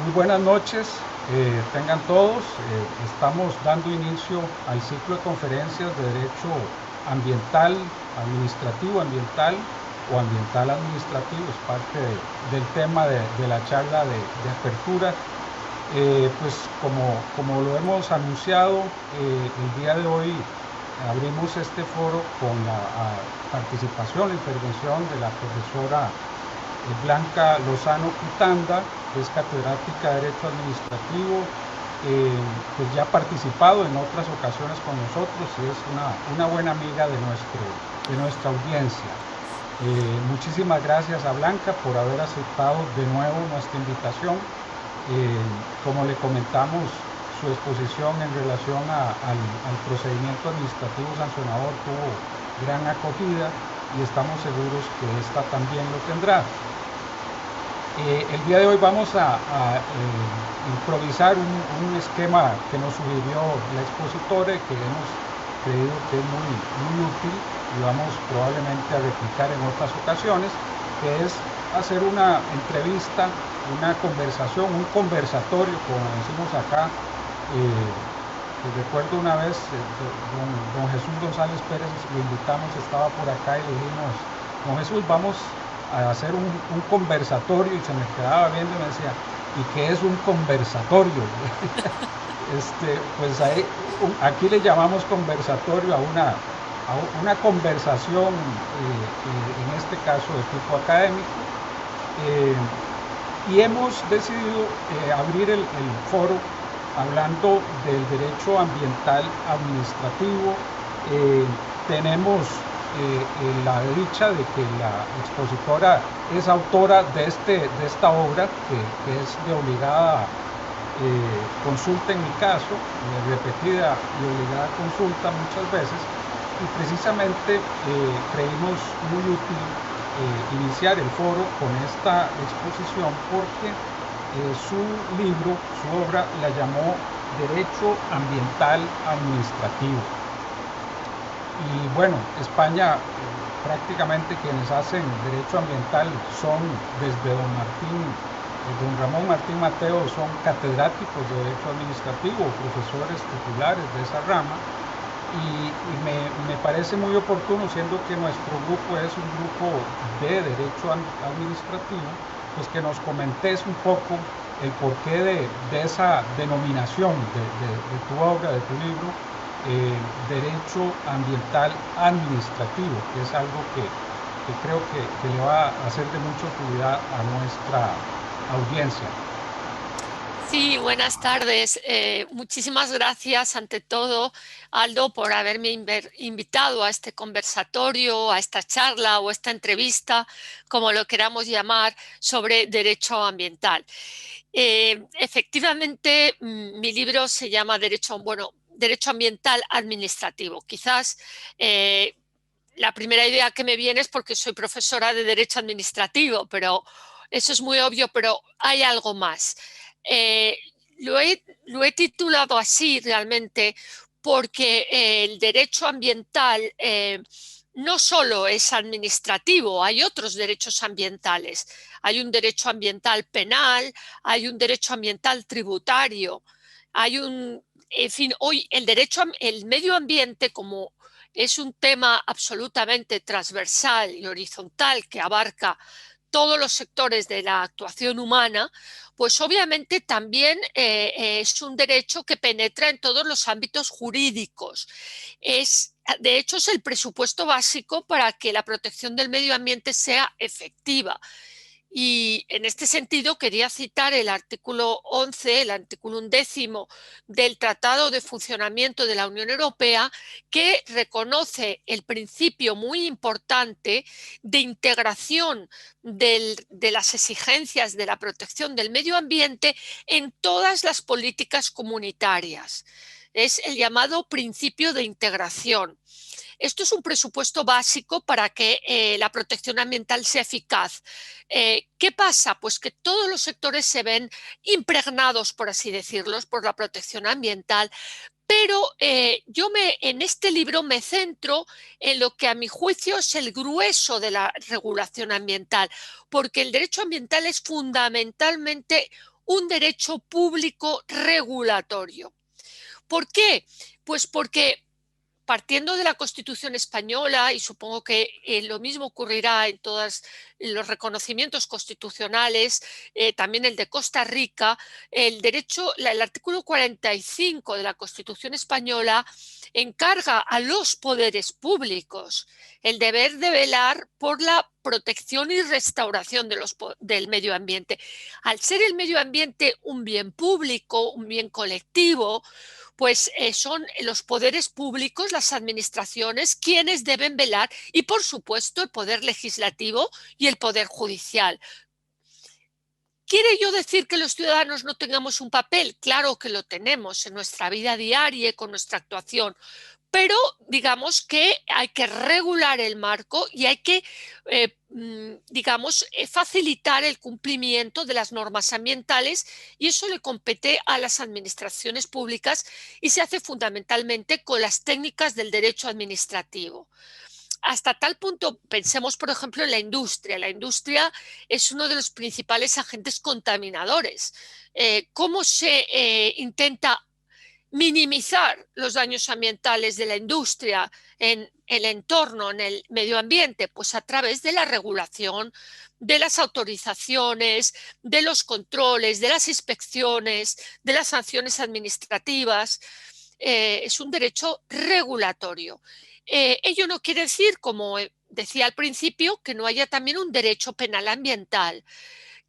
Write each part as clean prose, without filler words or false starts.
Muy buenas noches, tengan todos. Estamos dando inicio al ciclo de conferencias de Derecho Ambiental, Administrativo Ambiental o Ambiental Administrativo. Es parte del tema de la charla de apertura. Pues como lo hemos anunciado, el día de hoy abrimos este foro con la participación, la intervención de la profesora Blanca Lozano Cutanda, que es catedrática de Derecho Administrativo, pues ya ha participado en otras ocasiones con nosotros y es una buena amiga de nuestra audiencia. Muchísimas gracias a Blanca por haber aceptado de nuevo nuestra invitación. Como le comentamos, su exposición en relación al procedimiento administrativo sancionador tuvo gran acogida y estamos seguros que esta también lo tendrá. El día de hoy vamos a improvisar un esquema que nos sugirió la expositora y que hemos creído que es muy útil y vamos probablemente a replicar en otras ocasiones, que es hacer una entrevista, una conversación, un conversatorio, como decimos acá. Recuerdo una vez, don Jesús González Pérez lo invitamos, estaba por acá y le dijimos, don Jesús, vamos a hacer un conversatorio, y se me quedaba viendo y me decía, ¿y qué es un conversatorio? Pues aquí le llamamos conversatorio a una conversación, en este caso de tipo académico, y hemos decidido abrir el foro hablando del derecho ambiental administrativo. Tenemos la dicha de que la expositora es autora de esta obra, que es de obligada consulta en mi caso, de repetida y obligada consulta muchas veces, y precisamente creímos muy útil iniciar el foro con esta exposición porque su libro, su obra, la llamó Derecho Ambiental Administrativo. Y bueno, España, prácticamente quienes hacen derecho ambiental son desde don Ramón Martín Mateo, son catedráticos de derecho administrativo, profesores titulares de esa rama, y me parece muy oportuno, siendo que nuestro grupo es un grupo de derecho administrativo, pues que nos comentes un poco el porqué de esa denominación de tu obra, de tu libro, derecho ambiental administrativo, que es algo que creo que le va a hacer de mucha utilidad a nuestra audiencia. Sí, buenas tardes. Muchísimas gracias ante todo, Aldo, por haberme invitado a este conversatorio, a esta charla o esta entrevista, como lo queramos llamar, sobre derecho ambiental. Efectivamente, mi libro se llama Derecho Ambiental Administrativo. Quizás la primera idea que me viene es porque soy profesora de Derecho Administrativo, pero eso es muy obvio, pero hay algo más. Eh, lo he titulado así realmente porque el derecho ambiental no solo es administrativo, hay otros derechos ambientales. Hay un derecho ambiental penal, hay un derecho ambiental tributario, en fin, hoy el medio ambiente, como es un tema absolutamente transversal y horizontal que abarca todos los sectores de la actuación humana, pues obviamente también es un derecho que penetra en todos los ámbitos jurídicos. De hecho, es el presupuesto básico para que la protección del medio ambiente sea efectiva. Y en este sentido quería citar el artículo 11, el artículo 11 del Tratado de Funcionamiento de la Unión Europea, que reconoce el principio muy importante de integración de las exigencias de la protección del medio ambiente en todas las políticas comunitarias. Es el llamado principio de integración. Esto es un presupuesto básico para que la protección ambiental sea eficaz. ¿Qué pasa? Pues que todos los sectores se ven impregnados, por así decirlo, por la protección ambiental, pero en este libro me centro en lo que a mi juicio es el grueso de la regulación ambiental, porque el derecho ambiental es fundamentalmente un derecho público regulatorio. ¿Por qué? Pues porque partiendo de la Constitución española, y supongo que lo mismo ocurrirá en todos los reconocimientos constitucionales, también el de Costa Rica, el artículo 45 de la Constitución española encarga a los poderes públicos el deber de velar por la protección y restauración del medio ambiente. Al ser el medio ambiente un bien público, un bien colectivo, pues son los poderes públicos, las administraciones, quienes deben velar y, por supuesto, el poder legislativo y el poder judicial. ¿Quiere ello decir que los ciudadanos no tengamos un papel? Claro que lo tenemos en nuestra vida diaria y con nuestra actuación, pero digamos que hay que regular el marco y hay que, facilitar el cumplimiento de las normas ambientales, y eso le compete a las administraciones públicas y se hace fundamentalmente con las técnicas del derecho administrativo. Hasta tal punto, pensemos por ejemplo en la industria. La industria es uno de los principales agentes contaminadores. ¿Cómo se intenta minimizar los daños ambientales de la industria en el entorno, en el medio ambiente? Pues a través de la regulación, de las autorizaciones, de los controles, de las inspecciones, de las sanciones administrativas. Es un derecho regulatorio. Ello no quiere decir, como decía al principio, que no haya también un derecho penal ambiental,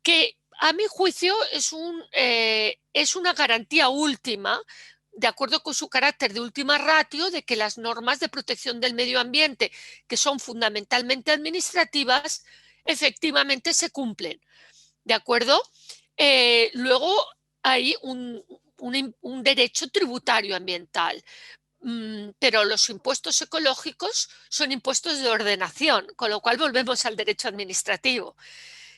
que a mi juicio es una garantía última, de acuerdo con su carácter de última ratio, de que las normas de protección del medio ambiente, que son fundamentalmente administrativas, efectivamente se cumplen. ¿De acuerdo? Luego hay un derecho tributario ambiental. Pero los impuestos ecológicos son impuestos de ordenación, con lo cual volvemos al derecho administrativo.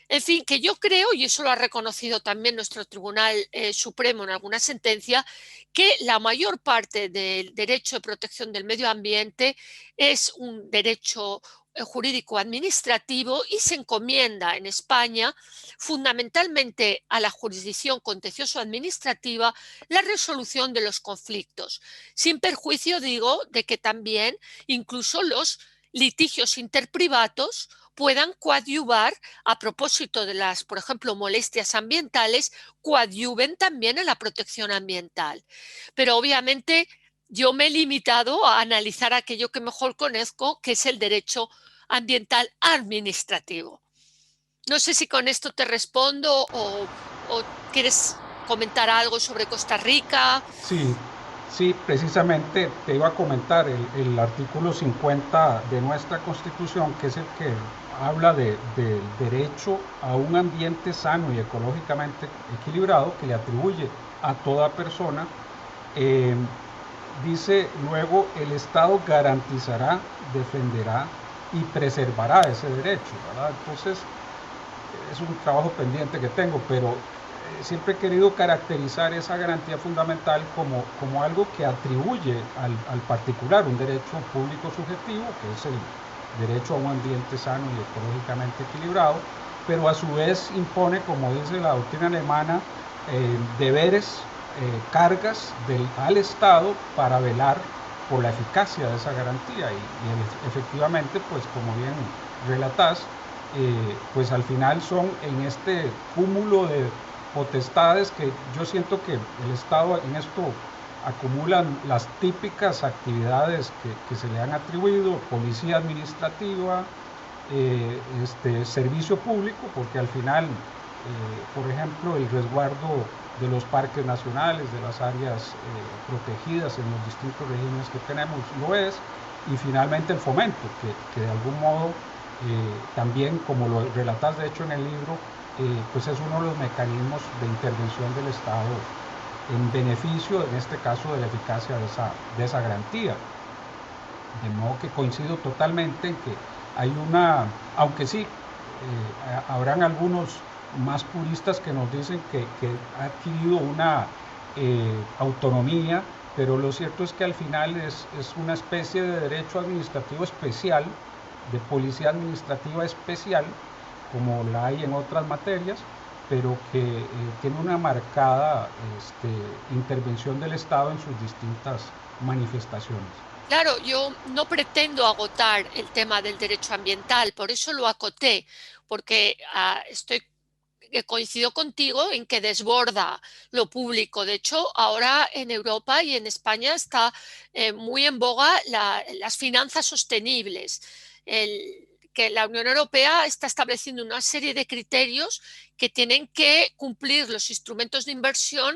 En fin, que yo creo, y eso lo ha reconocido también nuestro Tribunal Supremo en alguna sentencia, que la mayor parte del derecho de protección del medio ambiente es un derecho jurídico administrativo y se encomienda en España fundamentalmente a la jurisdicción contencioso-administrativa la resolución de los conflictos, sin perjuicio, digo, de que también incluso los litigios interprivatos puedan coadyuvar a propósito de las, por ejemplo, molestias ambientales, coadyuven también en la protección ambiental. Pero obviamente yo me he limitado a analizar aquello que mejor conozco, que es el derecho ambiental administrativo. No sé si con esto te respondo o quieres comentar algo sobre Costa Rica. Sí, sí, precisamente te iba a comentar el artículo 50 de nuestra Constitución, que es el que habla del derecho a un ambiente sano y ecológicamente equilibrado, que le atribuye a toda persona. Dice luego, el Estado garantizará, defenderá y preservará ese derecho, ¿verdad? Entonces, es un trabajo pendiente que tengo, pero siempre he querido caracterizar esa garantía fundamental como algo que atribuye al particular un derecho público subjetivo, que es el derecho a un ambiente sano y ecológicamente equilibrado, pero a su vez impone, como dice la doctrina alemana, deberes, cargas al Estado para velar por la eficacia de esa garantía y efectivamente, pues como bien relatás, pues al final son en este cúmulo de potestades que yo siento que el Estado en esto acumulan las típicas actividades que se le han atribuido: policía administrativa, servicio público, porque al final, por ejemplo, el resguardo de los parques nacionales, de las áreas protegidas en los distintos regímenes que tenemos lo es, y finalmente el fomento, que de algún modo también, como lo relatás de hecho en el libro, pues es uno de los mecanismos de intervención del Estado en beneficio, en este caso, de la eficacia de esa garantía. De modo que coincido totalmente en que hay aunque sí, habrán algunos más puristas que nos dicen que ha adquirido una autonomía, pero lo cierto es que al final es una especie de derecho administrativo especial, de policía administrativa especial, como la hay en otras materias, pero que tiene una marcada intervención del Estado en sus distintas manifestaciones. Claro, yo no pretendo agotar el tema del derecho ambiental, por eso lo acoté, porque coincido contigo en que desborda lo público. De hecho, ahora en Europa y en España está muy en boga las finanzas sostenibles. Que la Unión Europea está estableciendo una serie de criterios que tienen que cumplir los instrumentos de inversión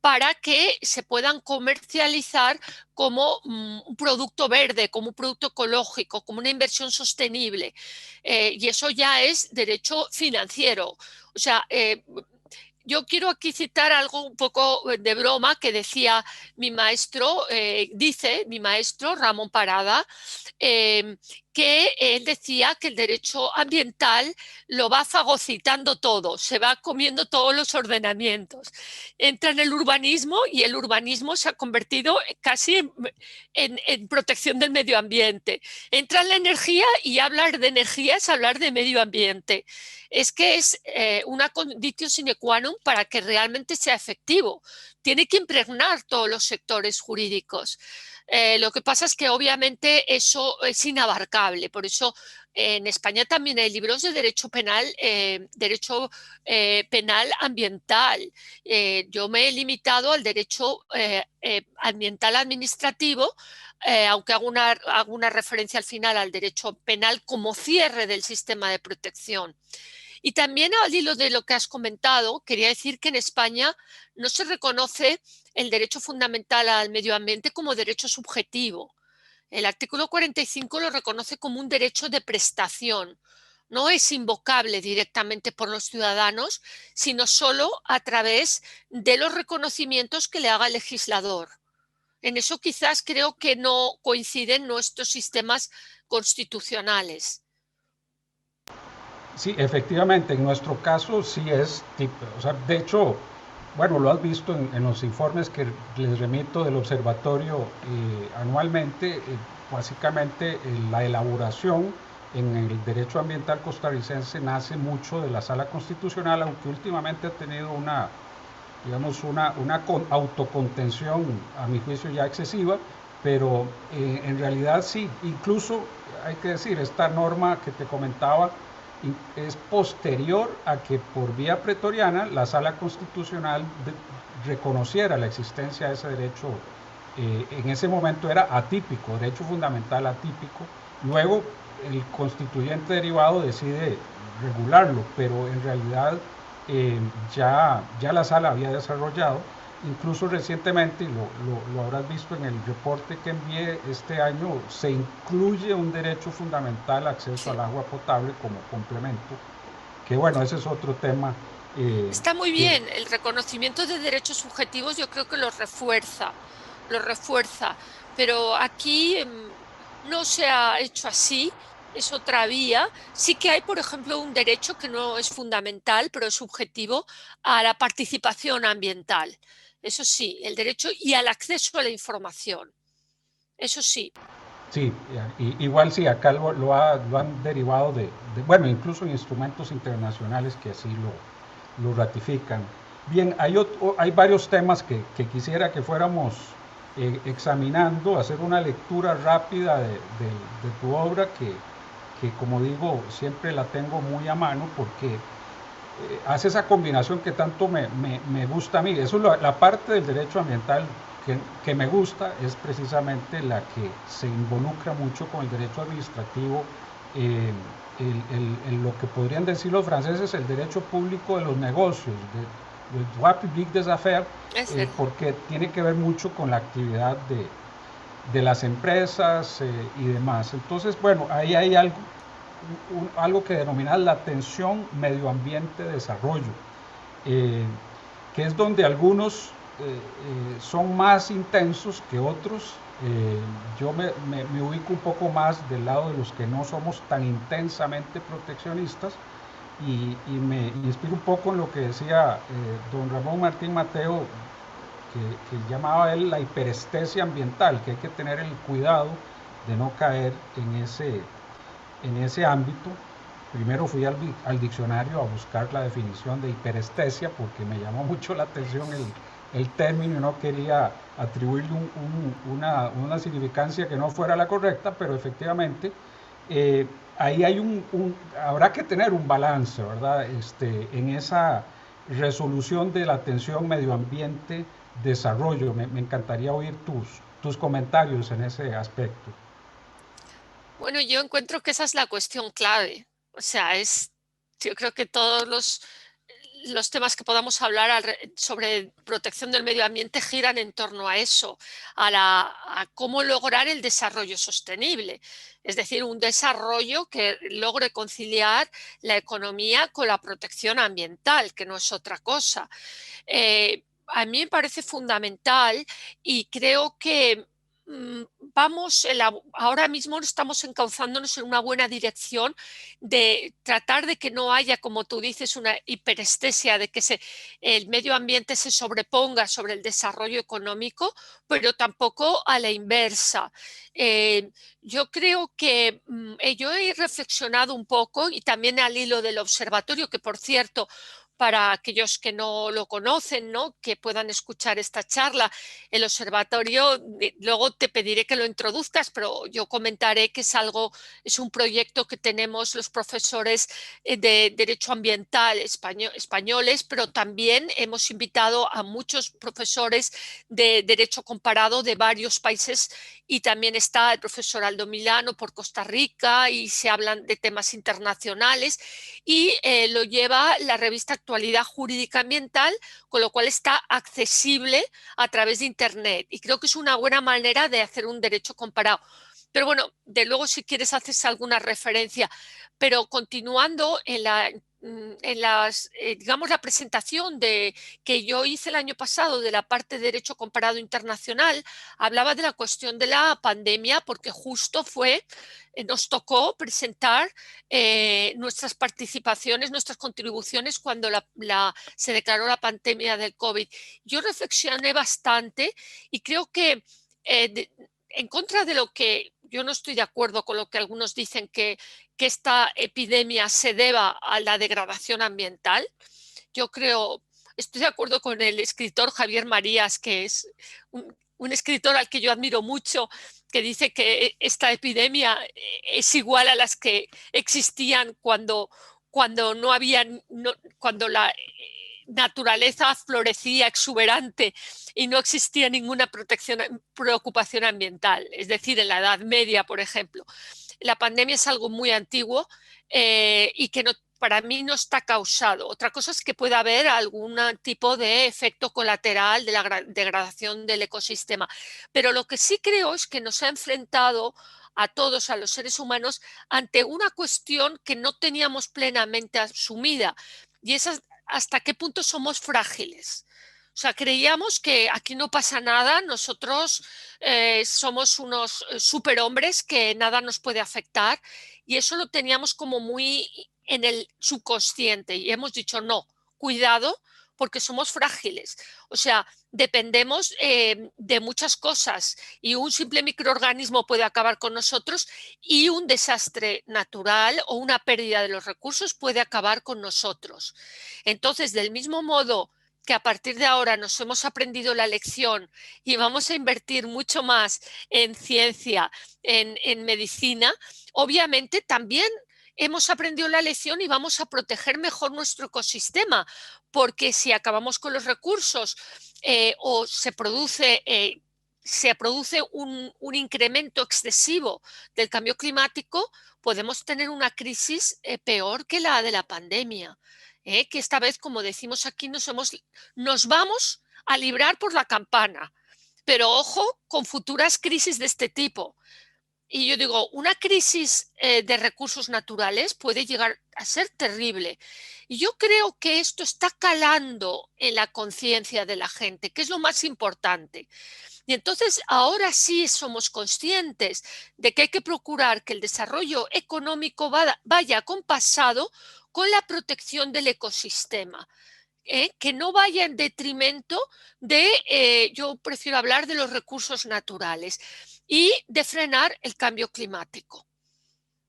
para que se puedan comercializar como un producto verde, como un producto ecológico, como una inversión sostenible. Y eso ya es derecho financiero. O sea, yo quiero aquí citar algo un poco de broma que decía mi maestro Ramón Parada, que él decía que el derecho ambiental lo va fagocitando todo, se va comiendo todos los ordenamientos. Entra en el urbanismo y el urbanismo se ha convertido casi en protección del medio ambiente. Entra en la energía y hablar de energía es hablar de medio ambiente. Es que es una condición sine qua non para que realmente sea efectivo. Tiene que impregnar todos los sectores jurídicos. Lo que pasa es que obviamente eso es inabarcable, por eso en España también hay libros de derecho penal ambiental. Yo me he limitado al derecho ambiental administrativo, aunque hago una referencia al final al derecho penal como cierre del sistema de protección. Y también al hilo de lo que has comentado, quería decir que en España no se reconoce el derecho fundamental al medio ambiente como derecho subjetivo. El artículo 45 lo reconoce como un derecho de prestación. No es invocable directamente por los ciudadanos, sino solo a través de los reconocimientos que le haga el legislador. En eso quizás creo que no coinciden nuestros sistemas constitucionales. Sí, efectivamente, en nuestro caso sí es tipo, o sea, de hecho, bueno, lo has visto en los informes que les remito del observatorio anualmente, básicamente la elaboración en el derecho ambiental costarricense nace mucho de la Sala Constitucional, aunque últimamente ha tenido una, digamos, autocontención, a mi juicio ya excesiva, pero en realidad sí, incluso hay que decir, esta norma que te comentaba es posterior a que por vía pretoriana la Sala Constitucional reconociera la existencia de ese derecho. En ese momento era atípico, derecho fundamental atípico. Luego el constituyente derivado decide regularlo, pero en realidad ya la sala había desarrollado, incluso recientemente, y lo habrás visto en el reporte que envié este año, se incluye un derecho fundamental, acceso al agua potable, como complemento, que bueno, ese es otro tema. Está muy Que bien, el reconocimiento de derechos subjetivos yo creo que lo refuerza, pero aquí no se ha hecho así, es otra vía. Sí que hay, por ejemplo, un derecho que no es fundamental, pero es subjetivo, a la participación ambiental. Eso sí, el derecho y al acceso a la información. Eso sí. Sí, igual sí, acá lo han derivado bueno, incluso en instrumentos internacionales que así lo ratifican. Bien, hay varios temas que quisiera que fuéramos examinando, hacer una lectura rápida de tu obra, que como digo, siempre la tengo muy a mano porque hace esa combinación que tanto me gusta a mí. Eso es la parte del derecho ambiental que me gusta, es precisamente la que se involucra mucho con el derecho administrativo, lo que podrían decir los franceses, el derecho público de los negocios, el droit public des affaires, Es verdad. porque tiene que ver mucho con la actividad de las empresas y demás. Entonces, bueno, ahí hay algo que denominan la tensión medio ambiente-desarrollo, eh, que es donde algunos son más intensos que otros. Yo me ubico un poco más del lado de los que no somos tan intensamente proteccionistas y me inspiro un poco en lo que decía don Ramón Martín Mateo, que llamaba él la hiperestesia ambiental, que hay que tener el cuidado de no caer en ese ámbito. primero fui al diccionario a buscar la definición de hiperestesia porque me llamó mucho la atención el término y no quería atribuirle una significancia que no fuera la correcta, pero efectivamente eh, ahí hay habrá que tener un balance, ¿verdad? En esa resolución de la tensión medio ambiente desarrollo. Me encantaría oír tus comentarios en ese aspecto. Bueno, yo encuentro que esa es la cuestión clave. O sea, yo creo que todos los temas que podamos hablar sobre protección del medio ambiente giran en torno a eso, a cómo lograr el desarrollo sostenible. Es decir, un desarrollo que logre conciliar la economía con la protección ambiental, que no es otra cosa. A mí me parece fundamental y creo que vamos, ahora mismo estamos encauzándonos en una buena dirección de tratar de que no haya, como tú dices, una hiperestesia, de que el medio ambiente se sobreponga sobre el desarrollo económico, pero tampoco a la inversa. Eh, yo creo que yo he reflexionado un poco y también al hilo del observatorio, que por cierto, para aquellos que no lo conocen, ¿no? Que puedan escuchar esta charla. El observatorio, luego te pediré que lo introduzcas, pero yo comentaré que es un proyecto que tenemos los profesores de Derecho Ambiental españoles, pero también hemos invitado a muchos profesores de Derecho Comparado de varios países y también está el profesor Aldo Milano por Costa Rica y se hablan de temas internacionales y lo lleva la revista Actualidad Jurídica Ambiental, con lo cual está accesible a través de Internet. Y creo que es una buena manera de hacer un derecho comparado. Pero bueno, de luego si quieres haces alguna referencia. Pero continuando digamos, la presentación que yo hice el año pasado de la parte de Derecho Comparado Internacional, hablaba de la cuestión de la pandemia, porque justo nos tocó presentar nuestras participaciones, nuestras contribuciones cuando se declaró la pandemia del COVID. Yo reflexioné bastante y creo que en contra de lo que yo no estoy de acuerdo con lo que algunos dicen que esta epidemia se deba a la degradación ambiental. Yo creo, estoy de acuerdo con el escritor Javier Marías, que es un escritor al que yo admiro mucho, que dice que esta epidemia es igual a las que existían cuando no había, cuando la naturaleza florecía exuberante y no existía ninguna preocupación ambiental, es decir, en la Edad Media, por ejemplo. La pandemia es algo muy antiguo y que no, para mí no está causado. Otra cosa es que pueda haber algún tipo de efecto colateral de la degradación del ecosistema. Pero lo que sí creo es que nos ha enfrentado a todos, a los seres humanos, ante una cuestión que no teníamos plenamente asumida, y es hasta qué punto somos frágiles. O sea, creíamos que aquí no pasa nada, nosotros somos unos superhombres que nada nos puede afectar y eso lo teníamos como muy en el subconsciente y hemos dicho no, cuidado porque somos frágiles. O sea, dependemos de muchas cosas y un simple microorganismo puede acabar con nosotros y un desastre natural o una pérdida de los recursos puede acabar con nosotros. Entonces, del mismo modo que a partir de ahora nos hemos aprendido la lección y vamos a invertir mucho más en ciencia, en medicina, obviamente también hemos aprendido la lección y vamos a proteger mejor nuestro ecosistema, porque si acabamos con los recursos o se produce un incremento excesivo del cambio climático, podemos tener una crisis peor que la de la pandemia. Que esta vez, como decimos aquí, nos vamos a librar por la campana, pero ojo con futuras crisis de este tipo. Y yo digo, una crisis de recursos naturales puede llegar a ser terrible. Y yo creo que esto está calando en la conciencia de la gente, que es lo más importante. Y entonces ahora sí somos conscientes de que hay que procurar que el desarrollo económico vaya acompasado con la protección del ecosistema. Que no vaya en detrimento yo prefiero hablar de los recursos naturales y de frenar el cambio climático.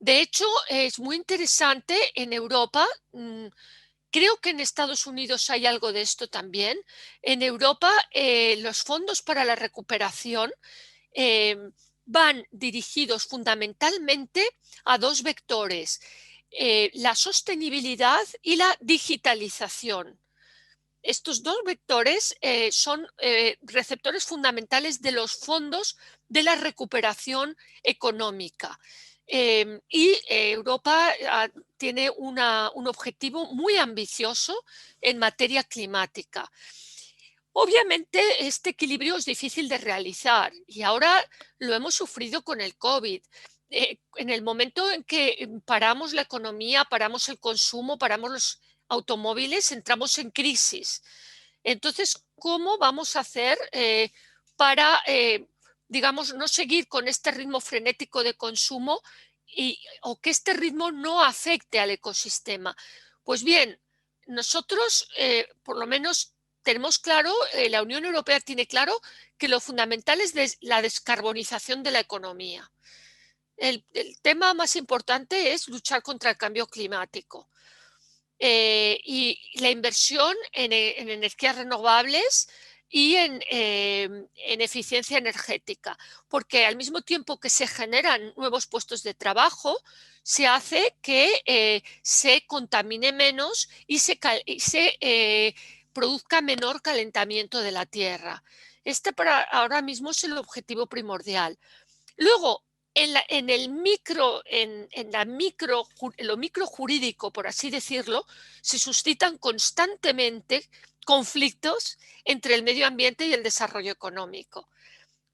De hecho, es muy interesante en Europa. Creo que en Estados Unidos hay algo de esto también. En Europa, los fondos para la recuperación eh, van dirigidos fundamentalmente a dos vectores, la sostenibilidad y la digitalización. Estos dos vectores son receptores fundamentales de los fondos de la recuperación económica. Europa tiene un objetivo muy ambicioso en materia climática. Obviamente, este equilibrio es difícil de realizar y ahora lo hemos sufrido con el COVID. En el momento en que paramos la economía, paramos el consumo, paramos los automóviles, entramos en crisis. Entonces, ¿cómo vamos a hacer para, digamos, no seguir con este ritmo frenético de consumo o que este ritmo no afecte al ecosistema? Pues bien, nosotros, por lo menos, tenemos claro, la Unión Europea tiene claro que lo fundamental es la descarbonización de la economía. El tema más importante es luchar contra el cambio climático. Y la inversión en energías renovables y en eficiencia energética, porque al mismo tiempo que se generan nuevos puestos de trabajo, se hace que se contamine menos y se produzca menor calentamiento de la tierra. Este para ahora mismo es el objetivo primordial. Luego, en lo microjurídico, por así decirlo, se suscitan constantemente conflictos entre el medio ambiente y el desarrollo económico.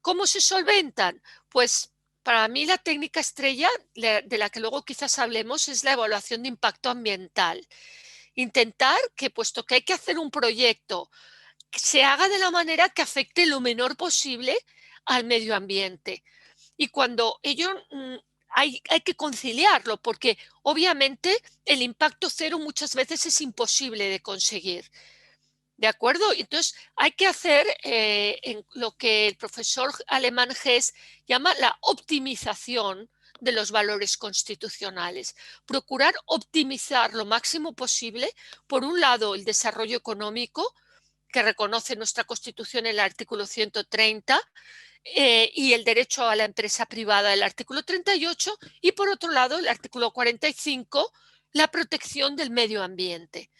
¿Cómo se solventan? Pues para mí la técnica estrella, de la que luego quizás hablemos, es la evaluación de impacto ambiental. Intentar que, puesto que hay que hacer un proyecto, se haga de la manera que afecte lo menor posible al medio ambiente. Y cuando ello hay que conciliarlo, porque obviamente el impacto cero muchas veces es imposible de conseguir. ¿De acuerdo? Entonces hay que hacer en lo que el profesor alemán Hess llama la optimización de los valores constitucionales. Procurar optimizar lo máximo posible, por un lado, el desarrollo económico, que reconoce nuestra Constitución en el artículo 130, y el derecho a la empresa privada, el artículo 38, y por otro lado, el artículo 45, la protección del medio ambiente.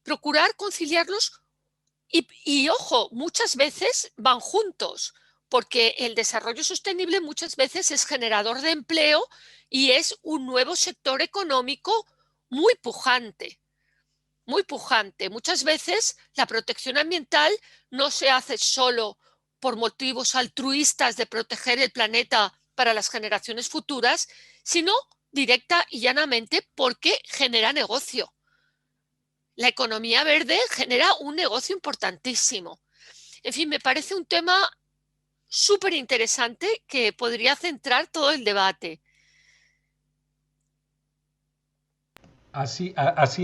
Procurar conciliarlos y ojo, muchas veces van juntos, porque el desarrollo sostenible muchas veces es generador de empleo y es un nuevo sector económico muy pujante. Muy pujante. Muchas veces la protección ambiental no se hace solo por motivos altruistas de proteger el planeta para las generaciones futuras, sino directa y llanamente porque genera negocio. La economía verde genera un negocio importantísimo. En fin, me parece un tema súper interesante que podría centrar todo el debate. Así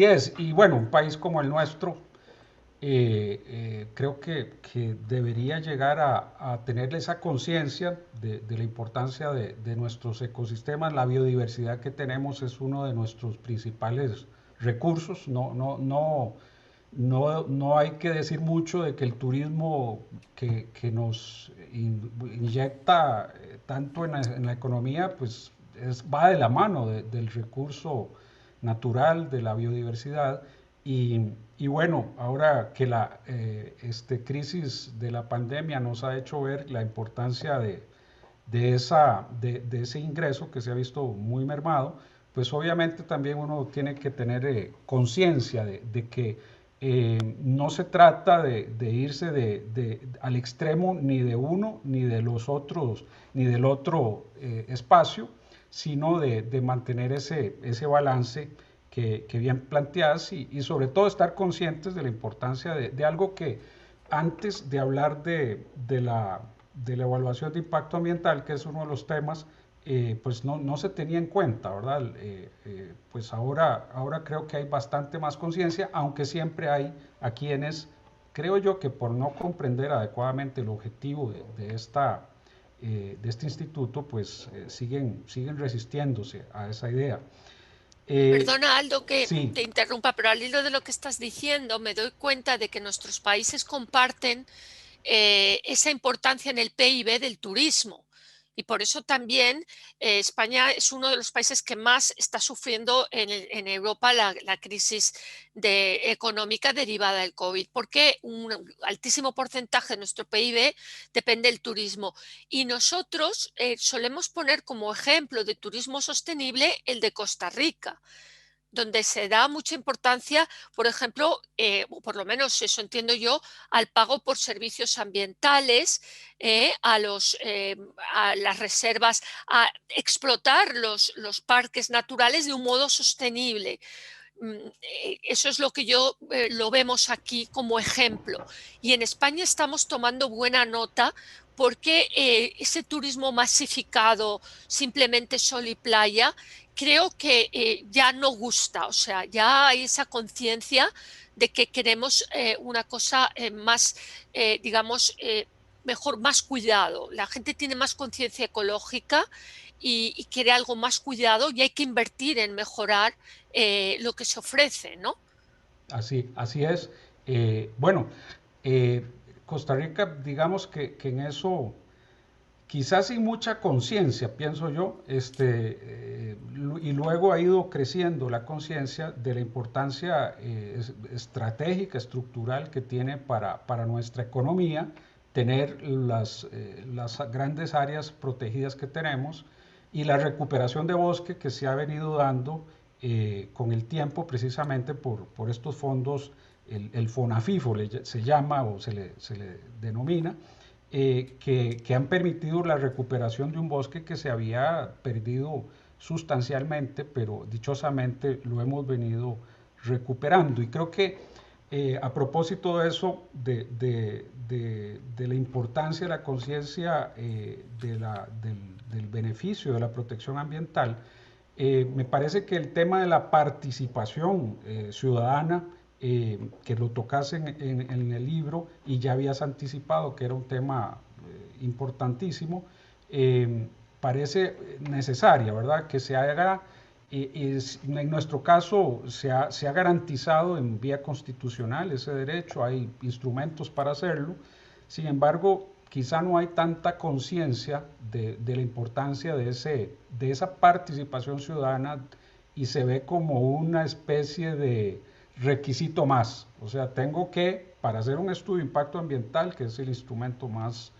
es. Y bueno, un país como el nuestro, creo que debería llegar a tener esa conciencia de la importancia de nuestros ecosistemas. La biodiversidad que tenemos es uno de nuestros principales recursos. No hay que decir mucho de que el turismo que nos inyecta tanto en la economía, pues va de la mano del recurso natural, de la biodiversidad. Y bueno, ahora que la crisis de la pandemia nos ha hecho ver la importancia de ese ingreso que se ha visto muy mermado, pues obviamente también uno tiene que tener conciencia de que no se trata de irse al extremo ni de uno ni de los otros ni del otro espacio, sino de mantener ese balance que bien planteas y sobre todo estar conscientes de la importancia de algo que antes de hablar de la evaluación de impacto ambiental, que es uno de los temas, pues no se tenía en cuenta, ¿verdad? Pues ahora creo que hay bastante más conciencia, aunque siempre hay a quienes, creo yo que por no comprender adecuadamente el objetivo de esta de este instituto, pues siguen resistiéndose a esa idea. Perdona, Aldo, que Sí, te interrumpa, pero al hilo de lo que estás diciendo, me doy cuenta de que nuestros países comparten esa importancia en el PIB del turismo. Y por eso también España es uno de los países que más está sufriendo en Europa la crisis económica derivada del COVID, porque un altísimo porcentaje de nuestro PIB depende del turismo. Y nosotros solemos poner como ejemplo de turismo sostenible el de Costa Rica, donde se da mucha importancia, por ejemplo, o por lo menos eso entiendo yo, al pago por servicios ambientales, a las reservas, a explotar los parques naturales de un modo sostenible. Eso es lo que lo vemos aquí como ejemplo. Y en España estamos tomando buena nota porque ese turismo masificado, simplemente sol y playa, creo que ya no gusta. O sea, ya hay esa conciencia de que queremos una cosa más, digamos, mejor, más cuidado. La gente tiene más conciencia ecológica y quiere algo más cuidado, y hay que invertir en mejorar lo que se ofrece, ¿no? así es. Bueno, eh, Costa Rica, digamos que en eso, quizás sin mucha conciencia, pienso yo, y luego ha ido creciendo la conciencia de la importancia estratégica, estructural que tiene para nuestra economía tener las grandes áreas protegidas que tenemos y la recuperación de bosque que se ha venido dando con el tiempo precisamente por estos fondos, el FONAFIFO se llama o se le denomina, que han permitido la recuperación de un bosque que se había perdido sustancialmente, pero dichosamente lo hemos venido recuperando. Y creo que a propósito de eso, de la importancia de la conciencia del beneficio de la protección ambiental, me parece que el tema de la participación ciudadana, que lo tocas en el libro y ya habías anticipado que era un tema importantísimo, parece necesaria, ¿verdad? Que se haga, en nuestro caso se ha garantizado en vía constitucional ese derecho, hay instrumentos para hacerlo. Sin embargo, quizá no hay tanta conciencia de la importancia de esa participación ciudadana, y se ve como una especie de requisito más. O sea, tengo que, para hacer un estudio de impacto ambiental, que es el instrumento más,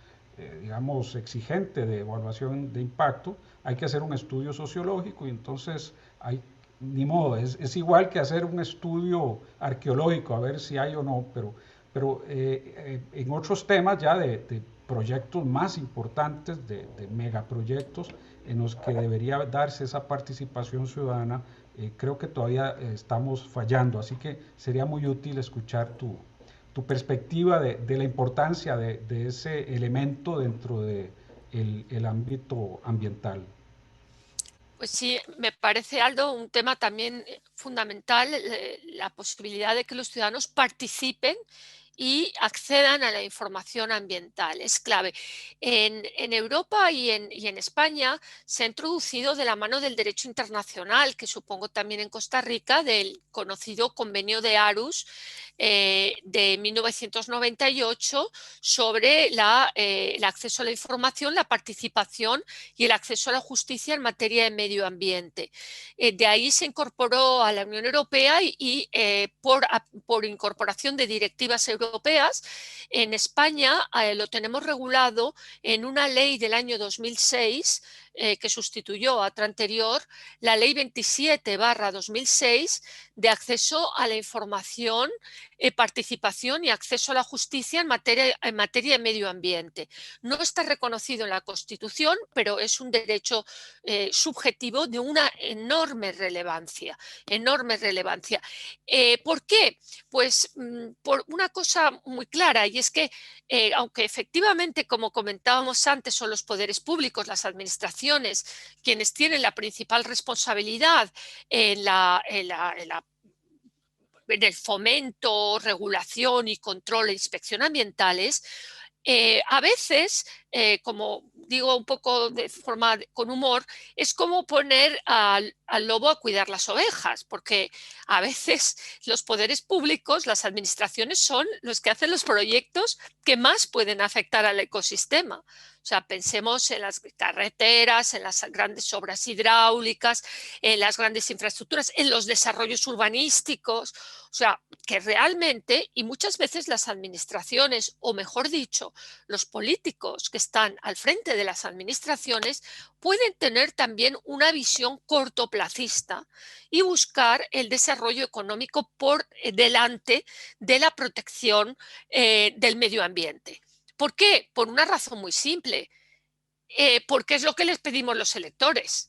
digamos, exigente de evaluación de impacto, hay que hacer un estudio sociológico, y entonces hay, ni modo, es igual que hacer un estudio arqueológico, a ver si hay o no, pero en otros temas ya de proyectos más importantes, de megaproyectos en los que debería darse esa participación ciudadana, creo que todavía estamos fallando. Así que sería muy útil escuchar tu perspectiva de la importancia de ese elemento dentro de el ámbito ambiental. Pues sí, me parece, Aldo, un tema también fundamental, la posibilidad de que los ciudadanos participen y accedan a la información ambiental. Es clave. En Europa y en España se ha introducido de la mano del derecho internacional, que supongo también en Costa Rica, del conocido Convenio de Aarhus de 1998 sobre el acceso a la información, la participación y el acceso a la justicia en materia de medio ambiente. De ahí se incorporó a la Unión Europea y por incorporación de directivas europeas, en España lo tenemos regulado en una ley del año 2006 que sustituyó a otra anterior, la ley 27/2006 de acceso a la información, participación y acceso a la justicia en materia de medio ambiente. No está reconocido en la Constitución, pero es un derecho subjetivo de una enorme relevancia, enorme relevancia. ¿Por qué? Pues por una cosa muy clara, y es que aunque efectivamente, como comentábamos antes, son los poderes públicos, las administraciones, quienes tienen la principal responsabilidad en el fomento, regulación y control e inspección ambientales, a veces, como digo un poco de forma con humor, es como poner al lobo a cuidar las ovejas, porque a veces los poderes públicos, las administraciones son los que hacen los proyectos que más pueden afectar al ecosistema. O sea, pensemos en las carreteras, en las grandes obras hidráulicas, en las grandes infraestructuras, en los desarrollos urbanísticos. O sea, que realmente, y muchas veces las administraciones, o mejor dicho, los políticos que están al frente de las administraciones, pueden tener también una visión cortoplacista y buscar el desarrollo económico por delante de la protección del medio ambiente. ¿Por qué? Por una razón muy simple, porque es lo que les pedimos los electores.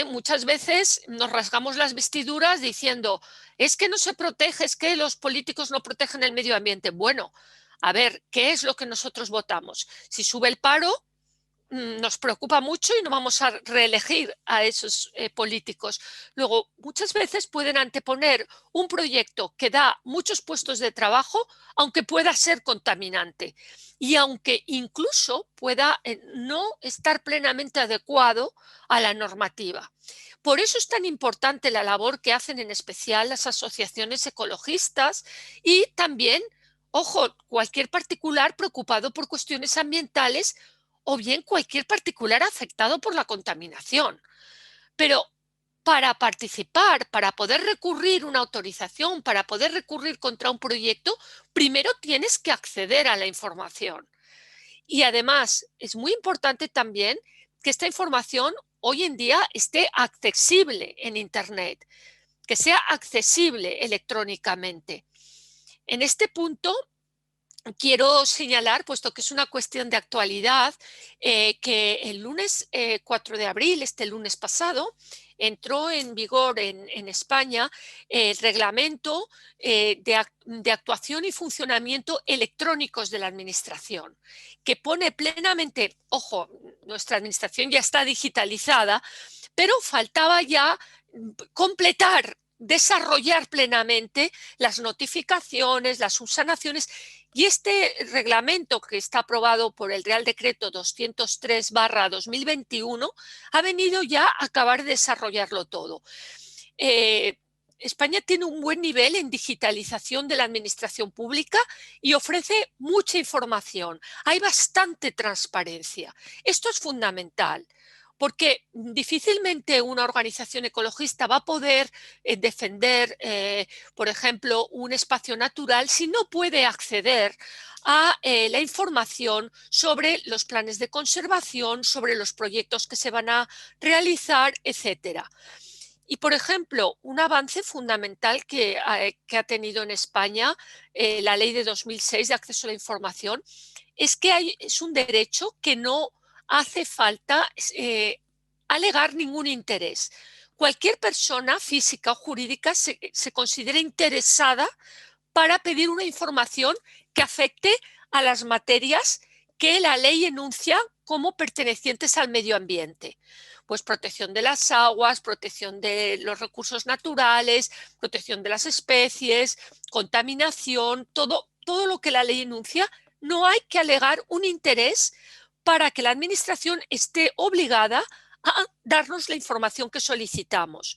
Muchas veces nos rasgamos las vestiduras diciendo, es que no se protege, es que los políticos no protegen el medio ambiente. Bueno, a ver, ¿qué es lo que nosotros votamos? Si sube el paro, nos preocupa mucho y no vamos a reelegir a esos políticos. Luego, muchas veces pueden anteponer un proyecto que da muchos puestos de trabajo, aunque pueda ser contaminante y aunque incluso pueda no estar plenamente adecuado a la normativa. Por eso es tan importante la labor que hacen en especial las asociaciones ecologistas y también, ojo, cualquier particular preocupado por cuestiones ambientales o bien cualquier particular afectado por la contaminación. Pero para participar, para poder recurrir una autorización, para poder recurrir contra un proyecto, primero tienes que acceder a la información. Y además es muy importante también que esta información hoy en día esté accesible en Internet, que sea accesible electrónicamente. En este punto, quiero señalar, puesto que es una cuestión de actualidad, que el lunes 4 de abril, este lunes pasado, entró en vigor en España el reglamento de actuación y funcionamiento electrónicos de la administración, que pone plenamente, ojo, nuestra administración ya está digitalizada, pero faltaba ya completar, desarrollar plenamente las notificaciones, las subsanaciones. Y este reglamento, que está aprobado por el Real Decreto 203/2021, ha venido ya a acabar de desarrollarlo todo. España tiene un buen nivel en digitalización de la administración pública y ofrece mucha información. Hay bastante transparencia. Esto es fundamental, porque difícilmente una organización ecologista va a poder defender, por ejemplo, un espacio natural si no puede acceder a la información sobre los planes de conservación, sobre los proyectos que se van a realizar, etcétera. Y, por ejemplo, un avance fundamental que ha tenido en España la ley de 2006 de acceso a la información es que es un derecho que no hace falta alegar ningún interés. Cualquier persona física o jurídica se considera interesada para pedir una información que afecte a las materias que la ley enuncia como pertenecientes al medio ambiente. Pues protección de las aguas, protección de los recursos naturales, protección de las especies, contaminación, todo lo que la ley enuncia. No hay que alegar un interés para que la administración esté obligada a darnos la información que solicitamos.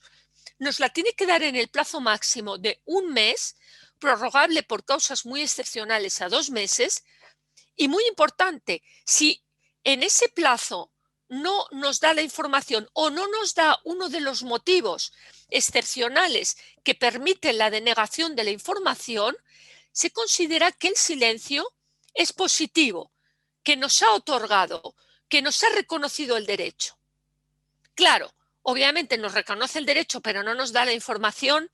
Nos la tiene que dar en el plazo máximo de 1 mes, prorrogable por causas muy excepcionales a 2 meses, y muy importante, si en ese plazo no nos da la información o no nos da uno de los motivos excepcionales que permiten la denegación de la información, se considera que el silencio es positivo, que nos ha otorgado, que nos ha reconocido el derecho. Claro, obviamente nos reconoce el derecho, pero no nos da la información.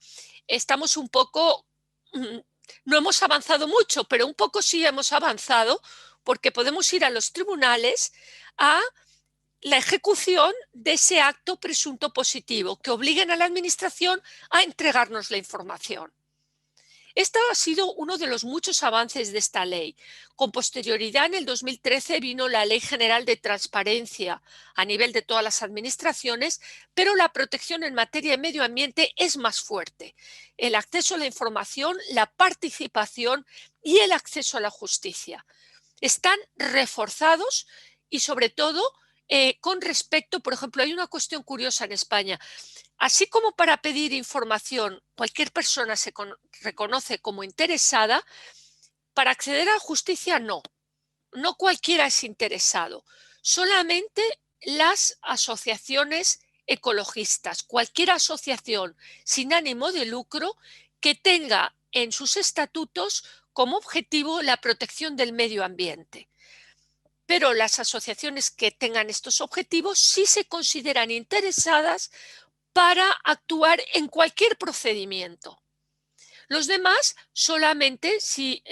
Estamos un poco, no hemos avanzado mucho, pero un poco sí hemos avanzado, porque podemos ir a los tribunales a la ejecución de ese acto presunto positivo, que obliguen a la administración a entregarnos la información. Este ha sido uno de los muchos avances de esta ley. Con posterioridad, en el 2013 vino la Ley General de Transparencia a nivel de todas las administraciones, pero la protección en materia de medio ambiente es más fuerte. El acceso a la información, la participación y el acceso a la justicia están reforzados y sobre todo con respecto, por ejemplo, hay una cuestión curiosa en España. Así como para pedir información cualquier persona se reconoce como interesada, para acceder a la justicia no. No cualquiera es interesado. Solamente las asociaciones ecologistas, cualquier asociación sin ánimo de lucro que tenga en sus estatutos como objetivo la protección del medio ambiente. Pero las asociaciones que tengan estos objetivos sí se consideran interesadas para actuar en cualquier procedimiento. Los demás solamente si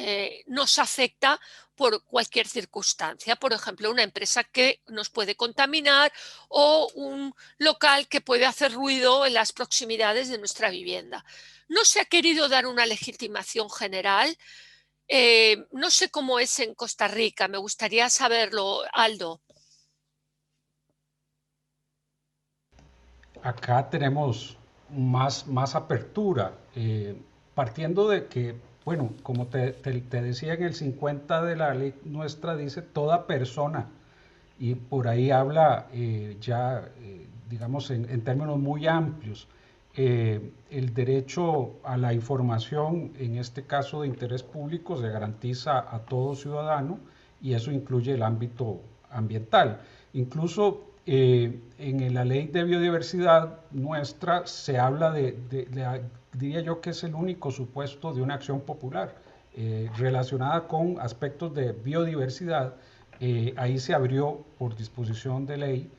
nos afecta por cualquier circunstancia, por ejemplo, una empresa que nos puede contaminar o un local que puede hacer ruido en las proximidades de nuestra vivienda. No se ha querido dar una legitimación general. No sé cómo es en Costa Rica, me gustaría saberlo, Aldo. Acá tenemos más apertura, partiendo de que, bueno, como te decía, en el 50 de la ley nuestra dice toda persona, y por ahí habla digamos, en términos muy amplios. El derecho a la información, en este caso de interés público, se garantiza a todo ciudadano y eso incluye el ámbito ambiental. Incluso en la ley de biodiversidad nuestra se habla diría yo que es el único supuesto de una acción popular relacionada con aspectos de biodiversidad. Ahí se abrió por disposición de ley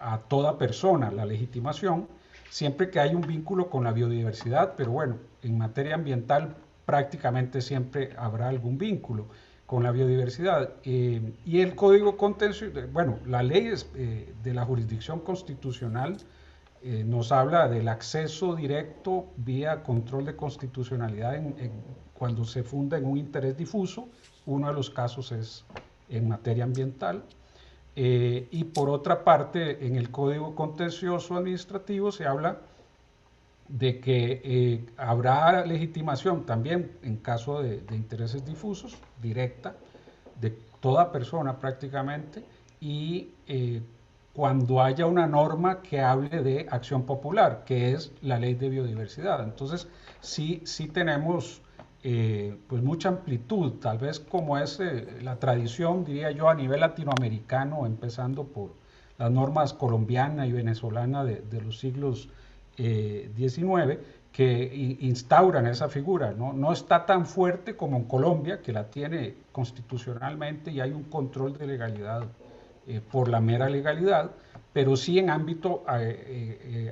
a toda persona la legitimación, siempre que hay un vínculo con la biodiversidad, pero bueno, en materia ambiental prácticamente siempre habrá algún vínculo con la biodiversidad. Y el Código Contencioso, bueno, la ley de la jurisdicción constitucional nos habla del acceso directo vía control de constitucionalidad cuando se funda en un interés difuso. Uno de los casos es en materia ambiental. Y por otra parte, en el Código Contencioso Administrativo se habla de que habrá legitimación también en caso de intereses difusos, directa, de toda persona prácticamente, y cuando haya una norma que hable de acción popular, que es la ley de biodiversidad. Entonces, sí tenemos pues mucha amplitud, tal vez como es la tradición, diría yo, a nivel latinoamericano, empezando por las normas colombiana y venezolana de los siglos XIX, que instauran esa figura. No está tan fuerte como en Colombia, que la tiene constitucionalmente y hay un control de legalidad por la mera legalidad, pero sí en ámbito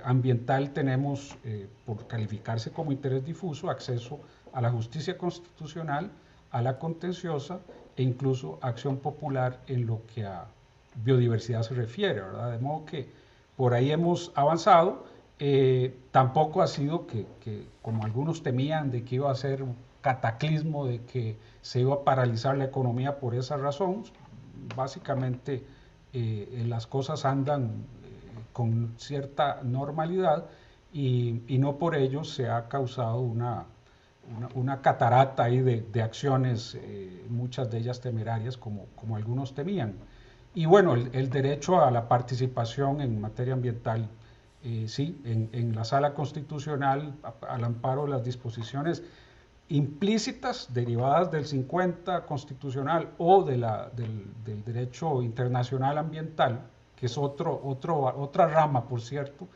ambiental tenemos, por calificarse como interés difuso, acceso a la justicia constitucional, a la contenciosa e incluso acción popular en lo que a biodiversidad se refiere, ¿verdad? De modo que por ahí hemos avanzado. Tampoco ha sido como algunos temían, de que iba a ser un cataclismo, de que se iba a paralizar la economía por esa razón. Básicamente las cosas andan con cierta normalidad y no por ello se ha causado una catarata ahí de acciones, muchas de ellas temerarias, como algunos temían. Y bueno, el derecho a la participación en materia ambiental, sí, en la Sala Constitucional, al amparo de las disposiciones implícitas derivadas del 50 constitucional o del derecho internacional ambiental, que es otra rama, por cierto,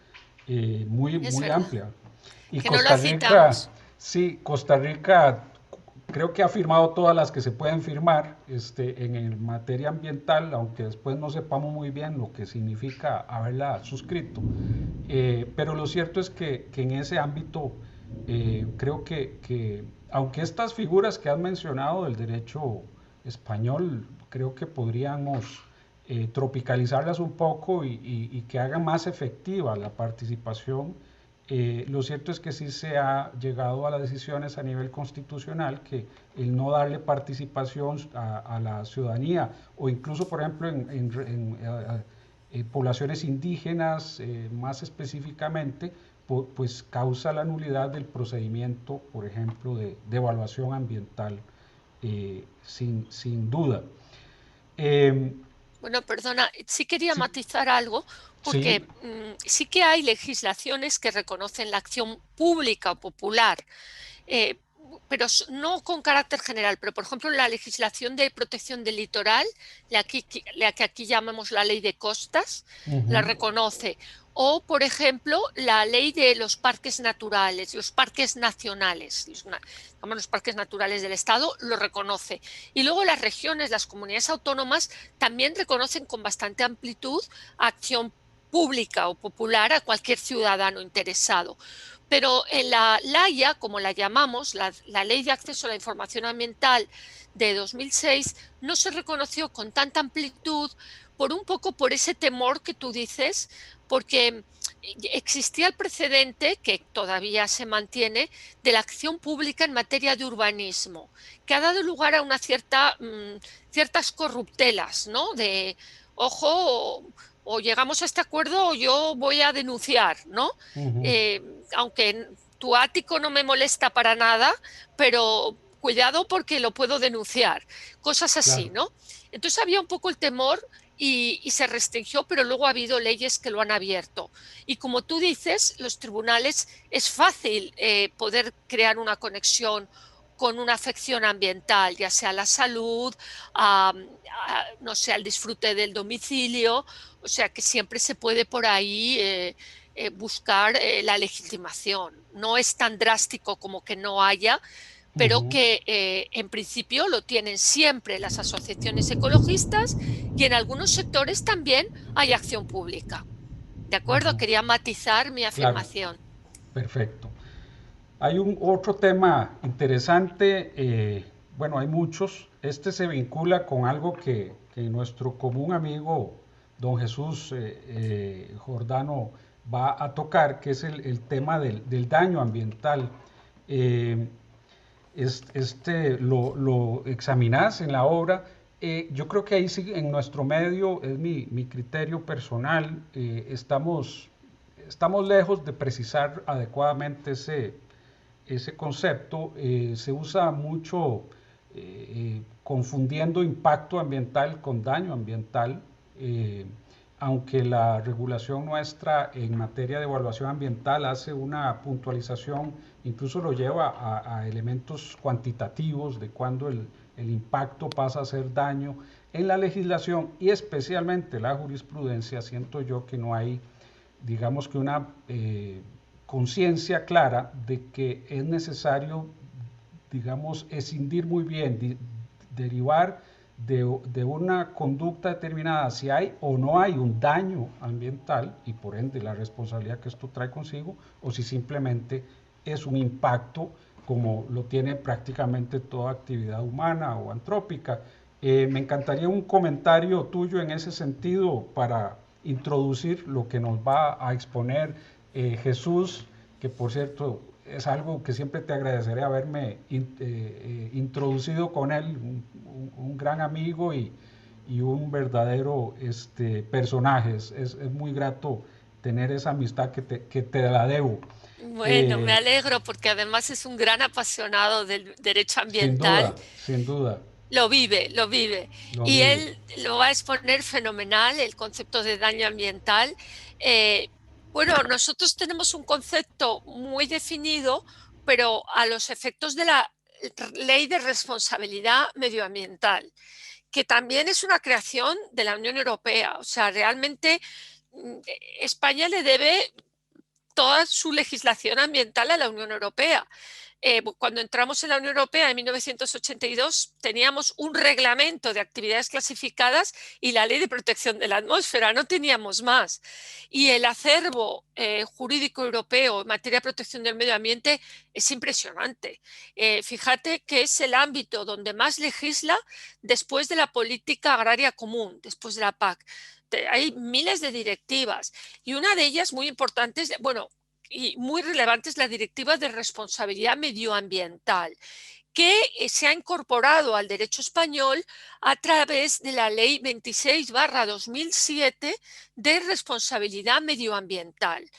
Es muy verdad, amplia. Y que no la Costa Rica, citamos. sí, Costa Rica creo que ha firmado todas las que se pueden firmar en materia ambiental, aunque después no sepamos muy bien lo que significa haberla suscrito. Pero lo cierto es que en ese ámbito creo que, aunque estas figuras que has mencionado del derecho español, creo que podríamos tropicalizarlas un poco y que hagan más efectiva la participación. Lo cierto es que sí se ha llegado a las decisiones a nivel constitucional que el no darle participación a la ciudadanía o incluso, por ejemplo, en poblaciones indígenas, más específicamente, pues causa la nulidad del procedimiento, por ejemplo, de evaluación ambiental, sin duda. Eh, Bueno, perdona, sí quería Sí, matizar algo, sí, porque sí que hay legislaciones que reconocen la acción pública o popular, eh, pero no con carácter general. Pero, por ejemplo, la legislación de protección del litoral, la que aquí llamamos la ley de costas, la ujú, reconoce. O, por ejemplo, la ley de los parques naturales, los parques nacionales, los parques naturales del Estado, lo reconoce. Y luego las regiones, las comunidades autónomas, también reconocen con bastante amplitud acción pública o popular a cualquier ciudadano interesado. Pero en la LAIA, como la llamamos, la Ley de Acceso a la Información Ambiental de 2006, no se reconoció con tanta amplitud por un poco por ese temor que tú dices, porque existía el precedente, que todavía se mantiene, de la acción pública en materia de urbanismo, que ha dado lugar a una ciertas corruptelas, ¿no? De, ojo, o llegamos a este acuerdo o yo voy a denunciar, ¿no? ujú, Eh, Aunque tu ático no me molesta para nada, pero cuidado porque lo puedo denunciar, cosas así, claro. ¿no? Entonces había un poco el temor y se restringió, pero luego ha habido leyes que lo han abierto. Y como tú dices, los tribunales es fácil poder crear una conexión con una afección ambiental, ya sea la salud, no sé, al disfrute del domicilio, o sea que siempre se puede por ahí buscar la legitimación. No es tan drástico como que no haya, pero Ujú, que en principio lo tienen siempre las asociaciones ecologistas y en algunos sectores también hay acción pública. ¿De acuerdo? ujú, Quería matizar mi claro, afirmación. perfecto. Hay un otro tema interesante, bueno, hay muchos. Este se vincula con algo que nuestro común amigo don Jesús Jordano va a tocar, que es el tema del daño ambiental. Eh, lo examinás en la obra. Yo creo que ahí sí, en nuestro medio, es mi criterio personal, estamos lejos de precisar adecuadamente ese concepto. Se usa mucho confundiendo impacto ambiental con daño ambiental, eh, aunque la regulación nuestra en materia de evaluación ambiental hace una puntualización, incluso lo lleva a elementos cuantitativos de cuando el impacto pasa a ser daño. En la legislación y especialmente la jurisprudencia, siento yo que no hay, digamos que una conciencia clara de que es necesario, digamos, escindir muy bien, derivar de una conducta determinada si hay o no hay un daño ambiental y por ende la responsabilidad que esto trae consigo, o si simplemente es un impacto como lo tiene prácticamente toda actividad humana o antrópica. Me encantaría un comentario tuyo en ese sentido para introducir lo que nos va a exponer Jesús, que por cierto es algo que siempre te agradeceré haberme introducido con él, un gran amigo y un verdadero personaje. Es muy grato tener esa amistad que te la debo. Bueno, me Eh, alegro porque además es un gran apasionado del derecho Sin ambiental. duda, sin duda, Lo vive, lo vive. lo Y vive. él lo va a exponer fenomenal, el concepto de daño ambiental. Eh, bueno, nosotros tenemos un concepto muy definido, pero a los efectos de la ley de responsabilidad medioambiental, que también es una creación de la Unión Europea. O sea, realmente España le debe toda su legislación ambiental a la Unión Europea. Cuando entramos en la Unión Europea en 1982 teníamos un reglamento de actividades clasificadas y la ley de protección de la atmósfera, no teníamos más. Y el acervo jurídico europeo en materia de protección del medio ambiente es impresionante. Fíjate que es el ámbito donde más legisla después de la política agraria común, después de la PAC. Hay miles de directivas y una de ellas muy importante es, bueno, y muy relevante es la Directiva de Responsabilidad Medioambiental, que se ha incorporado al derecho español a través de la Ley 26/2007 de Responsabilidad Medioambiental.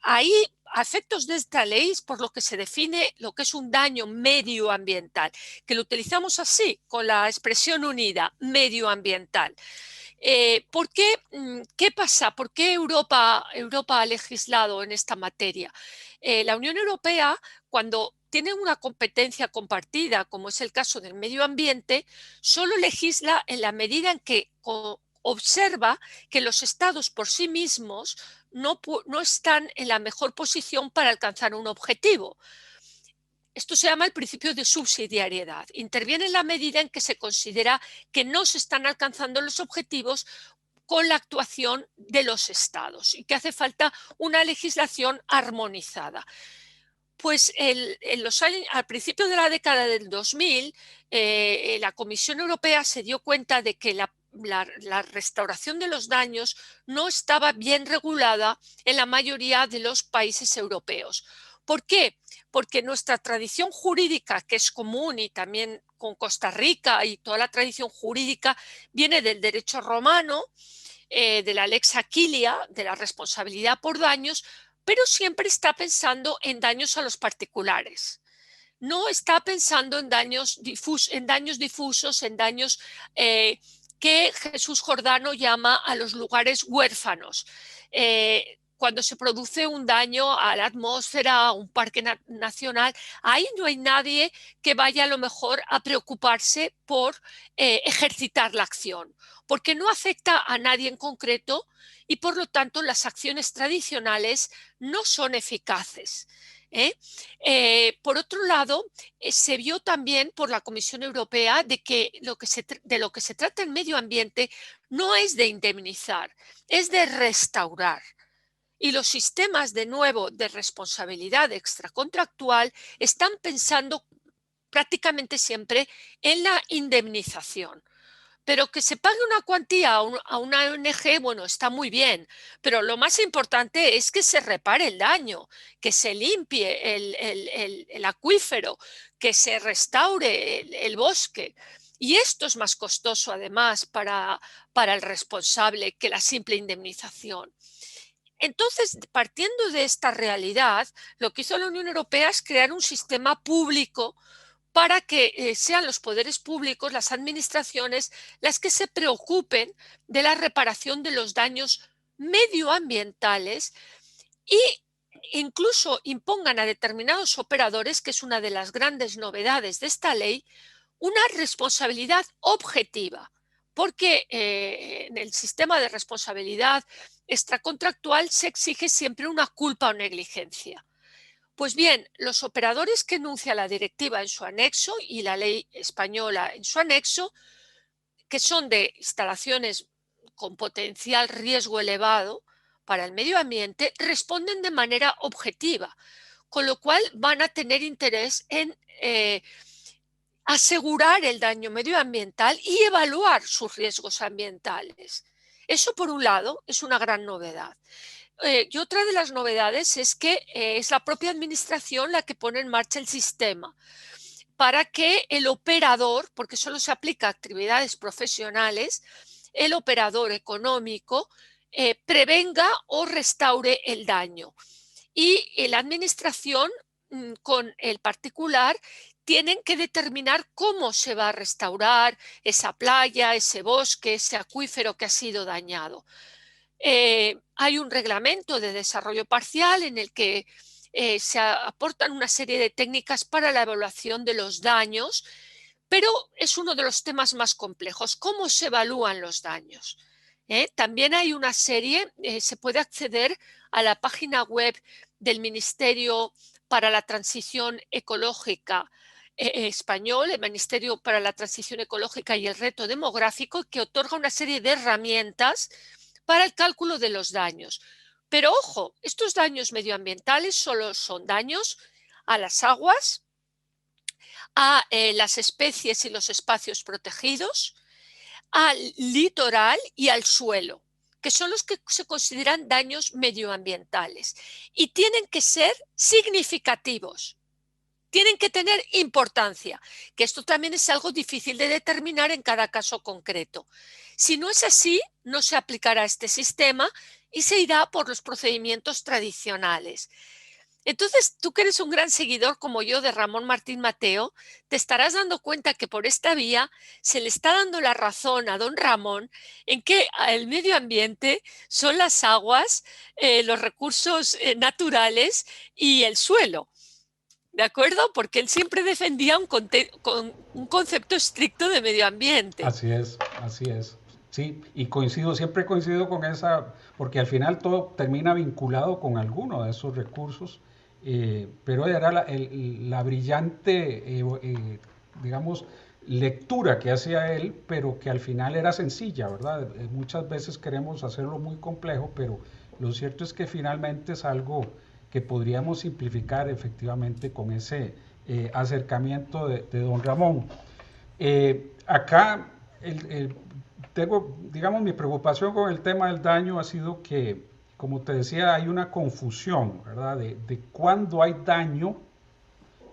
Ahí, a efectos de esta ley, es por lo que se define lo que es un daño medioambiental, que lo utilizamos así, con la expresión unida, medioambiental. ¿Por qué? ¿Qué pasa? ¿Por qué Europa ha legislado en esta materia? La Unión Europea, cuando tiene una competencia compartida, como es el caso del medio ambiente, solo legisla en la medida en que observa que los estados por sí mismos no están en la mejor posición para alcanzar un objetivo. Esto se llama el principio de subsidiariedad. Interviene en la medida en que se considera que no se están alcanzando los objetivos con la actuación de los estados y que hace falta una legislación armonizada. Pues al principio de la década del 2000, la Comisión Europea se dio cuenta de que la restauración de los daños no estaba bien regulada en la mayoría de los países europeos. ¿Por qué? Porque nuestra tradición jurídica, que es común y también con Costa Rica y toda la tradición jurídica, viene del derecho romano, de la lex aquilia, de la responsabilidad por daños, pero siempre está pensando en daños a los particulares. No está pensando en daños difusos, en daños que Jesús Jordano llama a los lugares huérfanos. Cuando se produce un daño a la atmósfera, a un parque nacional, ahí no hay nadie que vaya a lo mejor a preocuparse por ejercitar la acción, porque no afecta a nadie en concreto y por lo tanto las acciones tradicionales no son eficaces. Por otro lado, se vio también por la Comisión Europea de que de lo que se trata en medio ambiente no es de indemnizar, es de restaurar. Y los sistemas, de nuevo, de responsabilidad extracontractual están pensando prácticamente siempre en la indemnización. Pero que se pague una cuantía a una ONG, bueno, está muy bien, pero lo más importante es que se repare el daño, que se limpie el acuífero, que se restaure el bosque. Y esto es más costoso, además, para el responsable que la simple indemnización. Entonces, partiendo de esta realidad, lo que hizo la Unión Europea es crear un sistema público para que sean los poderes públicos, las administraciones, las que se preocupen de la reparación de los daños medioambientales e incluso impongan a determinados operadores, que es una de las grandes novedades de esta ley, una responsabilidad objetiva, porque en el sistema de responsabilidad extracontractual se exige siempre una culpa o negligencia. Pues bien, los operadores que enuncia la directiva en su anexo y la ley española en su anexo, que son de instalaciones con potencial riesgo elevado para el medio ambiente, responden de manera objetiva, con lo cual van a tener interés en asegurar el daño medioambiental y evaluar sus riesgos ambientales. Eso, por un lado, es una gran novedad. Y otra de las novedades es que es la propia administración la que pone en marcha el sistema para que el operador, porque solo se aplica a actividades profesionales, el operador económico prevenga o restaure el daño. Y la administración con el particular tienen que determinar cómo se va a restaurar esa playa, ese bosque, ese acuífero que ha sido dañado. Hay un reglamento de desarrollo parcial en el que se aportan una serie de técnicas para la evaluación de los daños, pero es uno de los temas más complejos. ¿Cómo se evalúan los daños? También hay una serie, se puede acceder a la página web del Ministerio para la Transición Ecológica español, el Ministerio para la Transición Ecológica y el Reto Demográfico, que otorga una serie de herramientas para el cálculo de los daños. Pero ojo, estos daños medioambientales solo son daños a las aguas, a las especies y los espacios protegidos, al litoral y al suelo, que son los que se consideran daños medioambientales y tienen que ser significativos. Tienen que tener importancia, que esto también es algo difícil de determinar en cada caso concreto. Si no es así, no se aplicará este sistema y se irá por los procedimientos tradicionales. Entonces, tú que eres un gran seguidor como yo de Ramón Martín Mateo, te estarás dando cuenta que por esta vía se le está dando la razón a don Ramón en que el medio ambiente son las aguas, los recursos naturales y el suelo. ¿De acuerdo? Porque él siempre defendía un concepto estricto de medio ambiente. Así es, así es. Sí, y coincido, siempre coincido con esa, porque al final todo termina vinculado con alguno de esos recursos, pero era la brillante, digamos, lectura que hacía él, pero que al final era sencilla, ¿verdad? Muchas veces queremos hacerlo muy complejo, pero lo cierto es que finalmente es algo que podríamos simplificar efectivamente con ese acercamiento de don Ramón. Acá tengo, digamos, mi preocupación con el tema del daño ha sido que, como te decía, hay una confusión, ¿verdad? De cuándo hay daño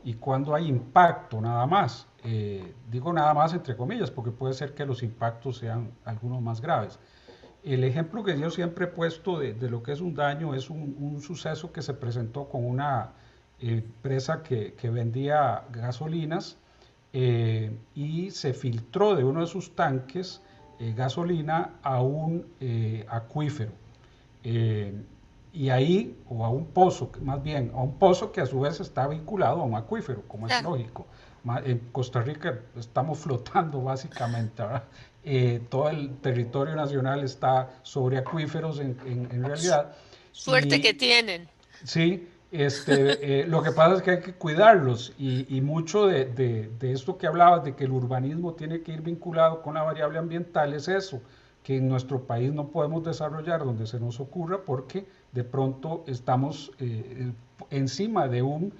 y cuándo hay impacto, nada más. Digo nada más entre comillas, porque puede ser que los impactos sean algunos más graves. El ejemplo que yo siempre he puesto de lo que es un daño es un suceso que se presentó con una empresa que vendía gasolinas y se filtró de uno de sus tanques gasolina a un acuífero. Eh, y ahí, o a un pozo, más bien, a un pozo que a su vez está vinculado a un acuífero, como es Claro. lógico. En Costa Rica estamos flotando básicamente, ¿verdad? Todo el territorio nacional está sobre acuíferos en realidad. Suerte que Y tienen. sí, lo que pasa es que hay que cuidarlos y mucho de esto que hablabas, de que el urbanismo tiene que ir vinculado con la variable ambiental, es eso, que en nuestro país no podemos desarrollar donde se nos ocurra porque de pronto estamos encima de un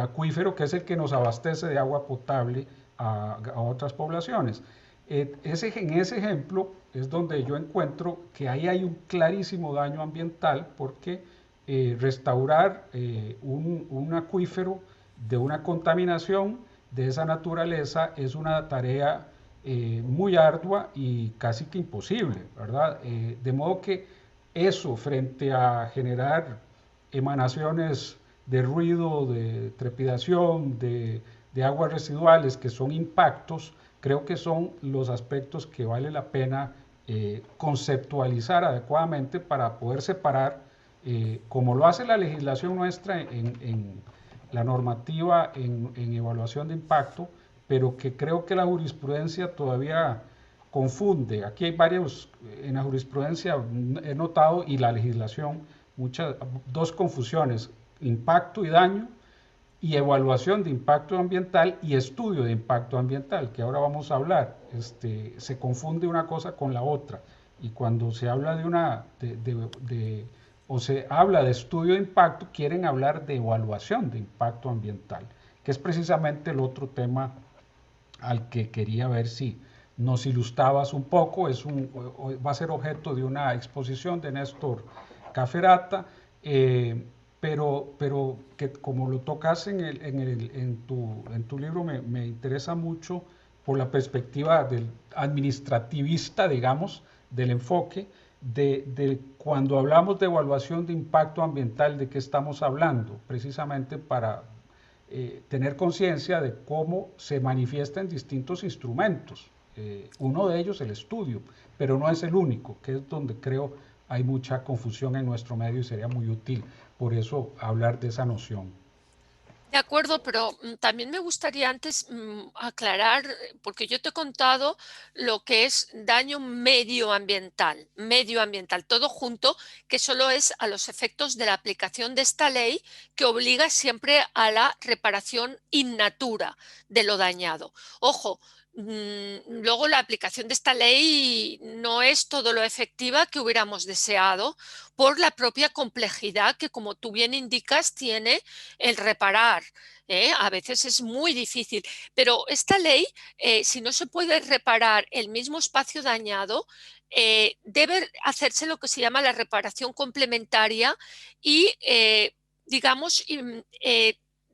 acuífero que es el que nos abastece de agua potable a otras poblaciones. En ese ejemplo es donde yo encuentro que ahí hay un clarísimo daño ambiental porque restaurar un acuífero de una contaminación de esa naturaleza es una tarea muy ardua y casi que imposible, ¿verdad? De modo que eso frente a generar emanaciones de ruido, de trepidación, de aguas residuales, que son impactos, creo que son los aspectos que vale la pena conceptualizar adecuadamente para poder separar, como lo hace la legislación nuestra en la normativa en evaluación de impacto, pero que creo que la jurisprudencia todavía confunde. Aquí hay varios, en la jurisprudencia he notado, y la legislación, dos confusiones, impacto y daño, y evaluación de impacto ambiental y estudio de impacto ambiental, que ahora vamos a hablar. Se confunde una cosa con la otra. Y cuando se habla o se habla de estudio de impacto, quieren hablar de evaluación de impacto ambiental, que es precisamente el otro tema al que quería ver si nos ilustrabas un poco. Va a ser objeto de una exposición de Néstor Caferata, pero que como lo tocas en tu libro me interesa mucho por la perspectiva del administrativista, digamos, del enfoque, de cuando hablamos de evaluación de impacto ambiental, de qué estamos hablando, precisamente para tener conciencia de cómo se manifiesta en distintos instrumentos. Uno de ellos el estudio, pero no es el único, que es donde creo hay mucha confusión en nuestro medio y sería muy útil por eso hablar de esa noción. De acuerdo, pero también me gustaría antes aclarar, porque yo te he contado lo que es daño medioambiental, todo junto, que solo es a los efectos de la aplicación de esta ley que obliga siempre a la reparación in natura de lo dañado. Ojo, luego la aplicación de esta ley no es todo lo efectiva que hubiéramos deseado por la propia complejidad que, como tú bien indicas, tiene el reparar. A veces es muy difícil, pero esta ley, si no se puede reparar el mismo espacio dañado, debe hacerse lo que se llama la reparación complementaria y, digamos,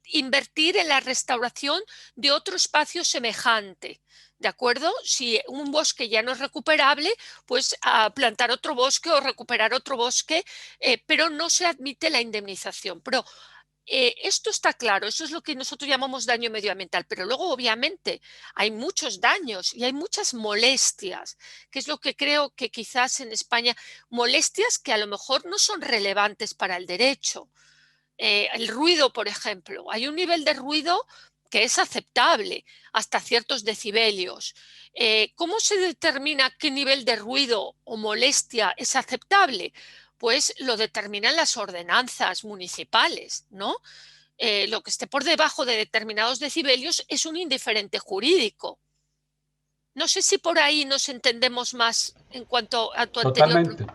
invertir en la restauración de otro espacio semejante. ¿de acuerdo? Si un bosque ya no es recuperable, pues plantar otro bosque o recuperar otro bosque, pero no se admite la indemnización. Pero esto está claro, eso es lo que nosotros llamamos daño medioambiental, pero luego obviamente hay muchos daños y hay muchas molestias, que es lo que creo que quizás en España, molestias que a lo mejor no son relevantes para el derecho. El ruido, por ejemplo, hay un nivel de ruido que es aceptable hasta ciertos decibelios. ¿Cómo se determina qué nivel de ruido o molestia es aceptable? Pues lo determinan las ordenanzas municipales, ¿no? Lo que esté por debajo de determinados decibelios es un indiferente jurídico. No sé si por ahí nos entendemos más en cuanto a tu anterior Totalmente,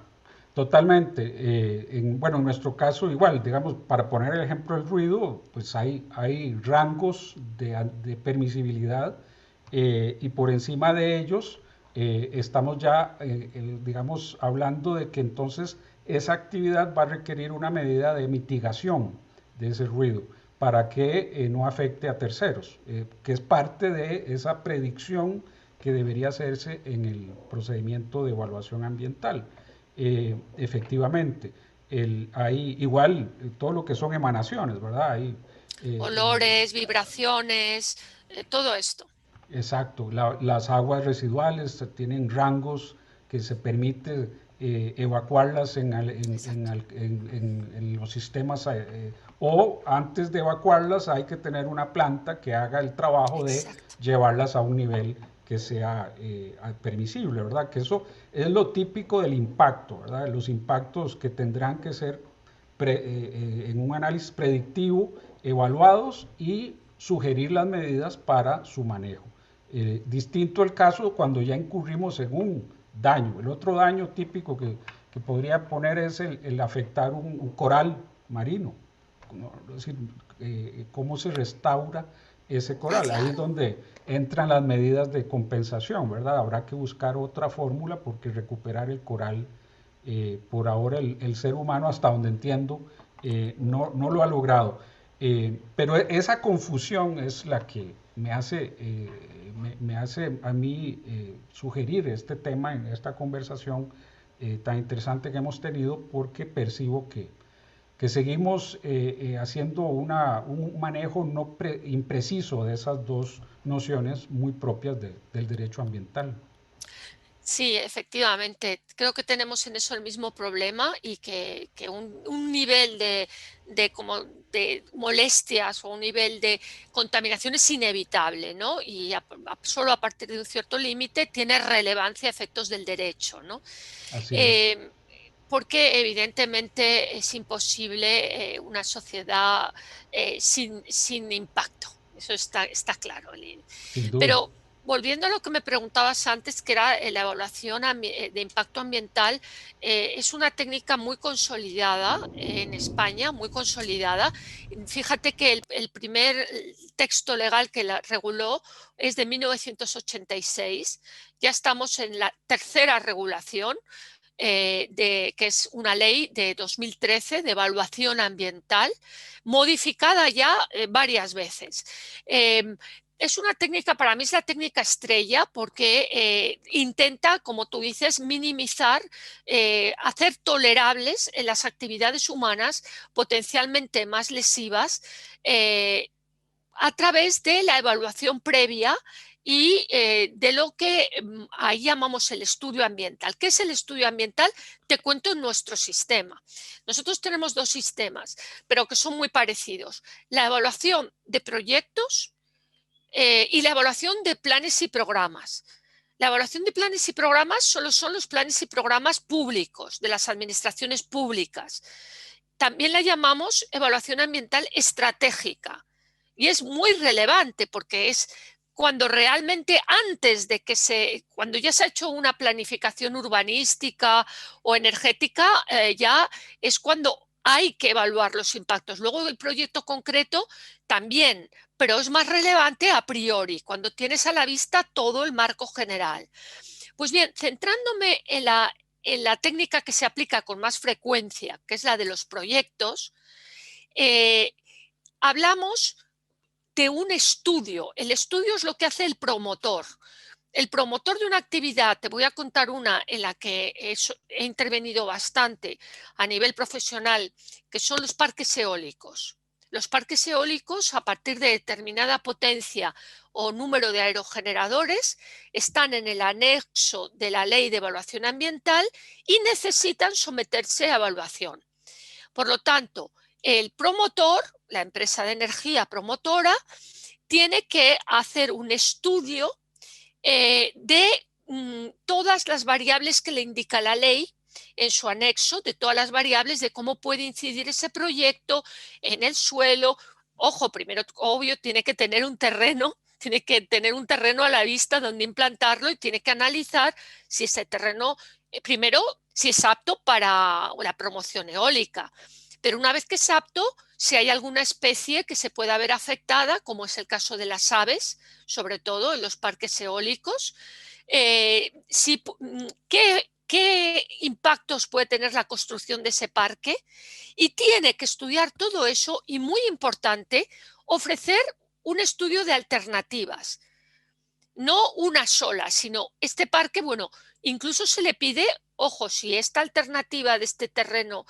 totalmente. Bueno, en nuestro caso igual, digamos, para poner el ejemplo del ruido, pues hay rangos de permisibilidad, y por encima de ellos estamos ya, digamos, hablando de que entonces esa actividad va a requerir una medida de mitigación de ese ruido para que no afecte a terceros, que es parte de esa predicción que debería hacerse en el procedimiento de evaluación ambiental. Efectivamente, hay igual todo lo que son emanaciones, ¿verdad? olores, vibraciones, todo esto. Exacto, las aguas residuales tienen rangos que se permite evacuarlas Exacto, en los sistemas, o antes de evacuarlas hay que tener una planta que haga el trabajo de exacto. llevarlas a un nivel que sea permisible, ¿verdad? Que eso es lo típico del impacto, ¿verdad? Los impactos que tendrán que ser en un análisis predictivo evaluados y sugerir las medidas para su manejo. Distinto el caso cuando ya incurrimos en un daño. El otro daño típico que podría poner es el afectar un coral marino. ¿No? Es decir, cómo se restaura ese coral. Ahí es Claro. donde entran las medidas de compensación, ¿verdad? Habrá que buscar otra fórmula porque recuperar el coral, por ahora el ser humano, hasta donde entiendo, no lo ha logrado. Pero esa confusión es la que me hace a mí sugerir este tema en esta conversación tan interesante que hemos tenido, porque percibo que seguimos haciendo un manejo no impreciso de esas dos nociones muy propias del derecho ambiental. Sí, efectivamente. Creo que tenemos en eso el mismo problema y que un nivel como de molestias o un nivel de contaminación es inevitable, ¿no? Y solo a partir de un cierto límite tiene relevancia a efectos del derecho, ¿no? Así es. Eh, Porque evidentemente es imposible una sociedad sin impacto. Eso está claro, Lynn. Sin duda. Pero volviendo a lo que me preguntabas antes, que era la evaluación de impacto ambiental, es una técnica muy consolidada en España, muy consolidada. Fíjate que el primer texto legal que la reguló es de 1986. Ya estamos en la tercera regulación. Que es una ley de 2013 de evaluación ambiental, modificada ya varias veces. Es una técnica, para mí es la técnica estrella porque intenta, como tú dices, minimizar, hacer tolerables en las actividades humanas potencialmente más lesivas, a través de la evaluación previa y de lo que ahí llamamos el estudio ambiental. ¿Qué es el estudio ambiental? Te cuento en nuestro sistema. Nosotros tenemos dos sistemas, pero que son muy parecidos. La evaluación de proyectos y la evaluación de planes y programas. La evaluación de planes y programas solo son los planes y programas públicos, de las administraciones públicas. También la llamamos evaluación ambiental estratégica y es muy relevante porque es cuando realmente cuando ya se ha hecho una planificación urbanística o energética, ya es cuando hay que evaluar los impactos. Luego el proyecto concreto también, pero es más relevante a priori, cuando tienes a la vista todo el marco general. Pues bien, centrándome en la técnica que se aplica con más frecuencia, que es la de los proyectos, eh, hablamos de un estudio. El estudio es lo que hace el promotor. el promotor de una actividad, te voy a contar una en la que he intervenido bastante a nivel profesional, que son los parques eólicos. Los parques eólicos, a partir de determinada potencia o número de aerogeneradores, están en el anexo de la Ley de Evaluación Ambiental y necesitan someterse a evaluación. Por lo tanto, el promotor, la empresa de energía promotora, tiene que hacer un estudio de todas las variables que le indica la ley en su anexo, de todas las variables de cómo puede incidir ese proyecto en el suelo. Ojo, primero, obvio, tiene que tener un terreno a la vista donde implantarlo y tiene que analizar si ese terreno, primero, si es apto para la promoción eólica. Pero una vez que es apto, si hay alguna especie que se pueda ver afectada, como es el caso de las aves, sobre todo en los parques eólicos, ¿qué impactos puede tener la construcción de ese parque? Y tiene que estudiar todo eso y, muy importante, ofrecer un estudio de alternativas. No una sola, sino este parque, bueno, incluso se le pide, ojo, si esta alternativa de este terreno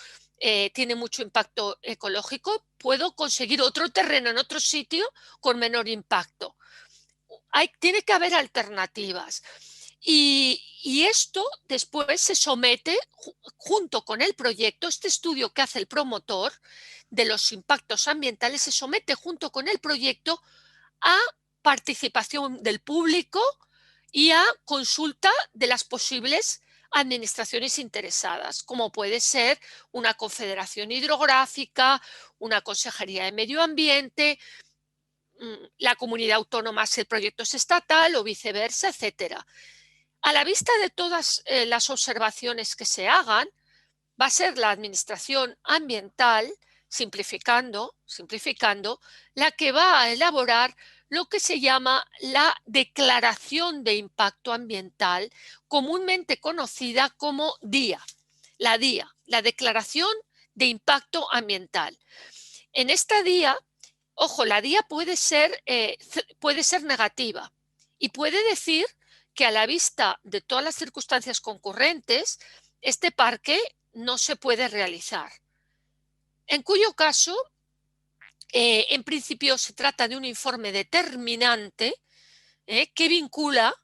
tiene mucho impacto ecológico, puedo conseguir otro terreno en otro sitio con menor impacto. Tiene que haber alternativas. Y esto después se somete junto con el proyecto, este estudio que hace el promotor de los impactos ambientales, se somete junto con el proyecto a participación del público y a consulta de las posibles administraciones interesadas, como puede ser una confederación hidrográfica, una consejería de medio ambiente, la comunidad autónoma si el proyecto es estatal o viceversa, etcétera. A la vista de todas las observaciones que se hagan, va a ser la administración ambiental, simplificando, la que va a elaborar lo que se llama la declaración de impacto ambiental, comúnmente conocida como DIA. La DIA, la declaración de impacto ambiental. En esta DIA, ojo, la DIA puede ser negativa y puede decir que, a la vista de todas las circunstancias concurrentes, este parque no se puede realizar. En cuyo caso, en principio se trata de un informe determinante que vincula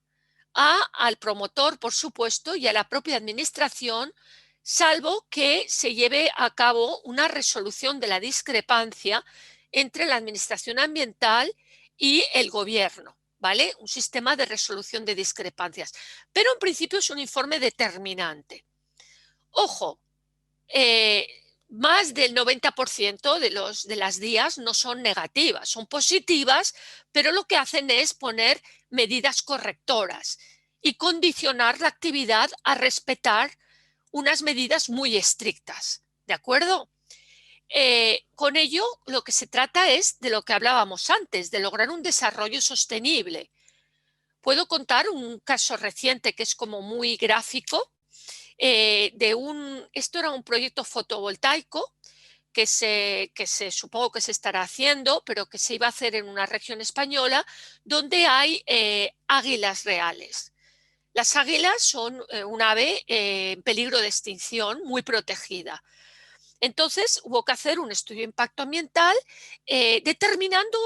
al promotor, por supuesto, y a la propia administración, salvo que se lleve a cabo una resolución de la discrepancia entre la administración ambiental y el gobierno, ¿vale? Un sistema de resolución de discrepancias. Pero en principio es un informe determinante. Ojo, más del 90% de las DIAs no son negativas, son positivas, pero lo que hacen es poner medidas correctoras y condicionar la actividad a respetar unas medidas muy estrictas, ¿de acuerdo? Con ello, lo que se trata es de lo que hablábamos antes, de lograr un desarrollo sostenible. Puedo contar un caso reciente que es como muy gráfico. Esto era un proyecto fotovoltaico que supongo que se estará haciendo, pero que se iba a hacer en una región española donde hay águilas reales. Las águilas son un ave en peligro de extinción, muy protegida. Entonces hubo que hacer un estudio de impacto ambiental determinando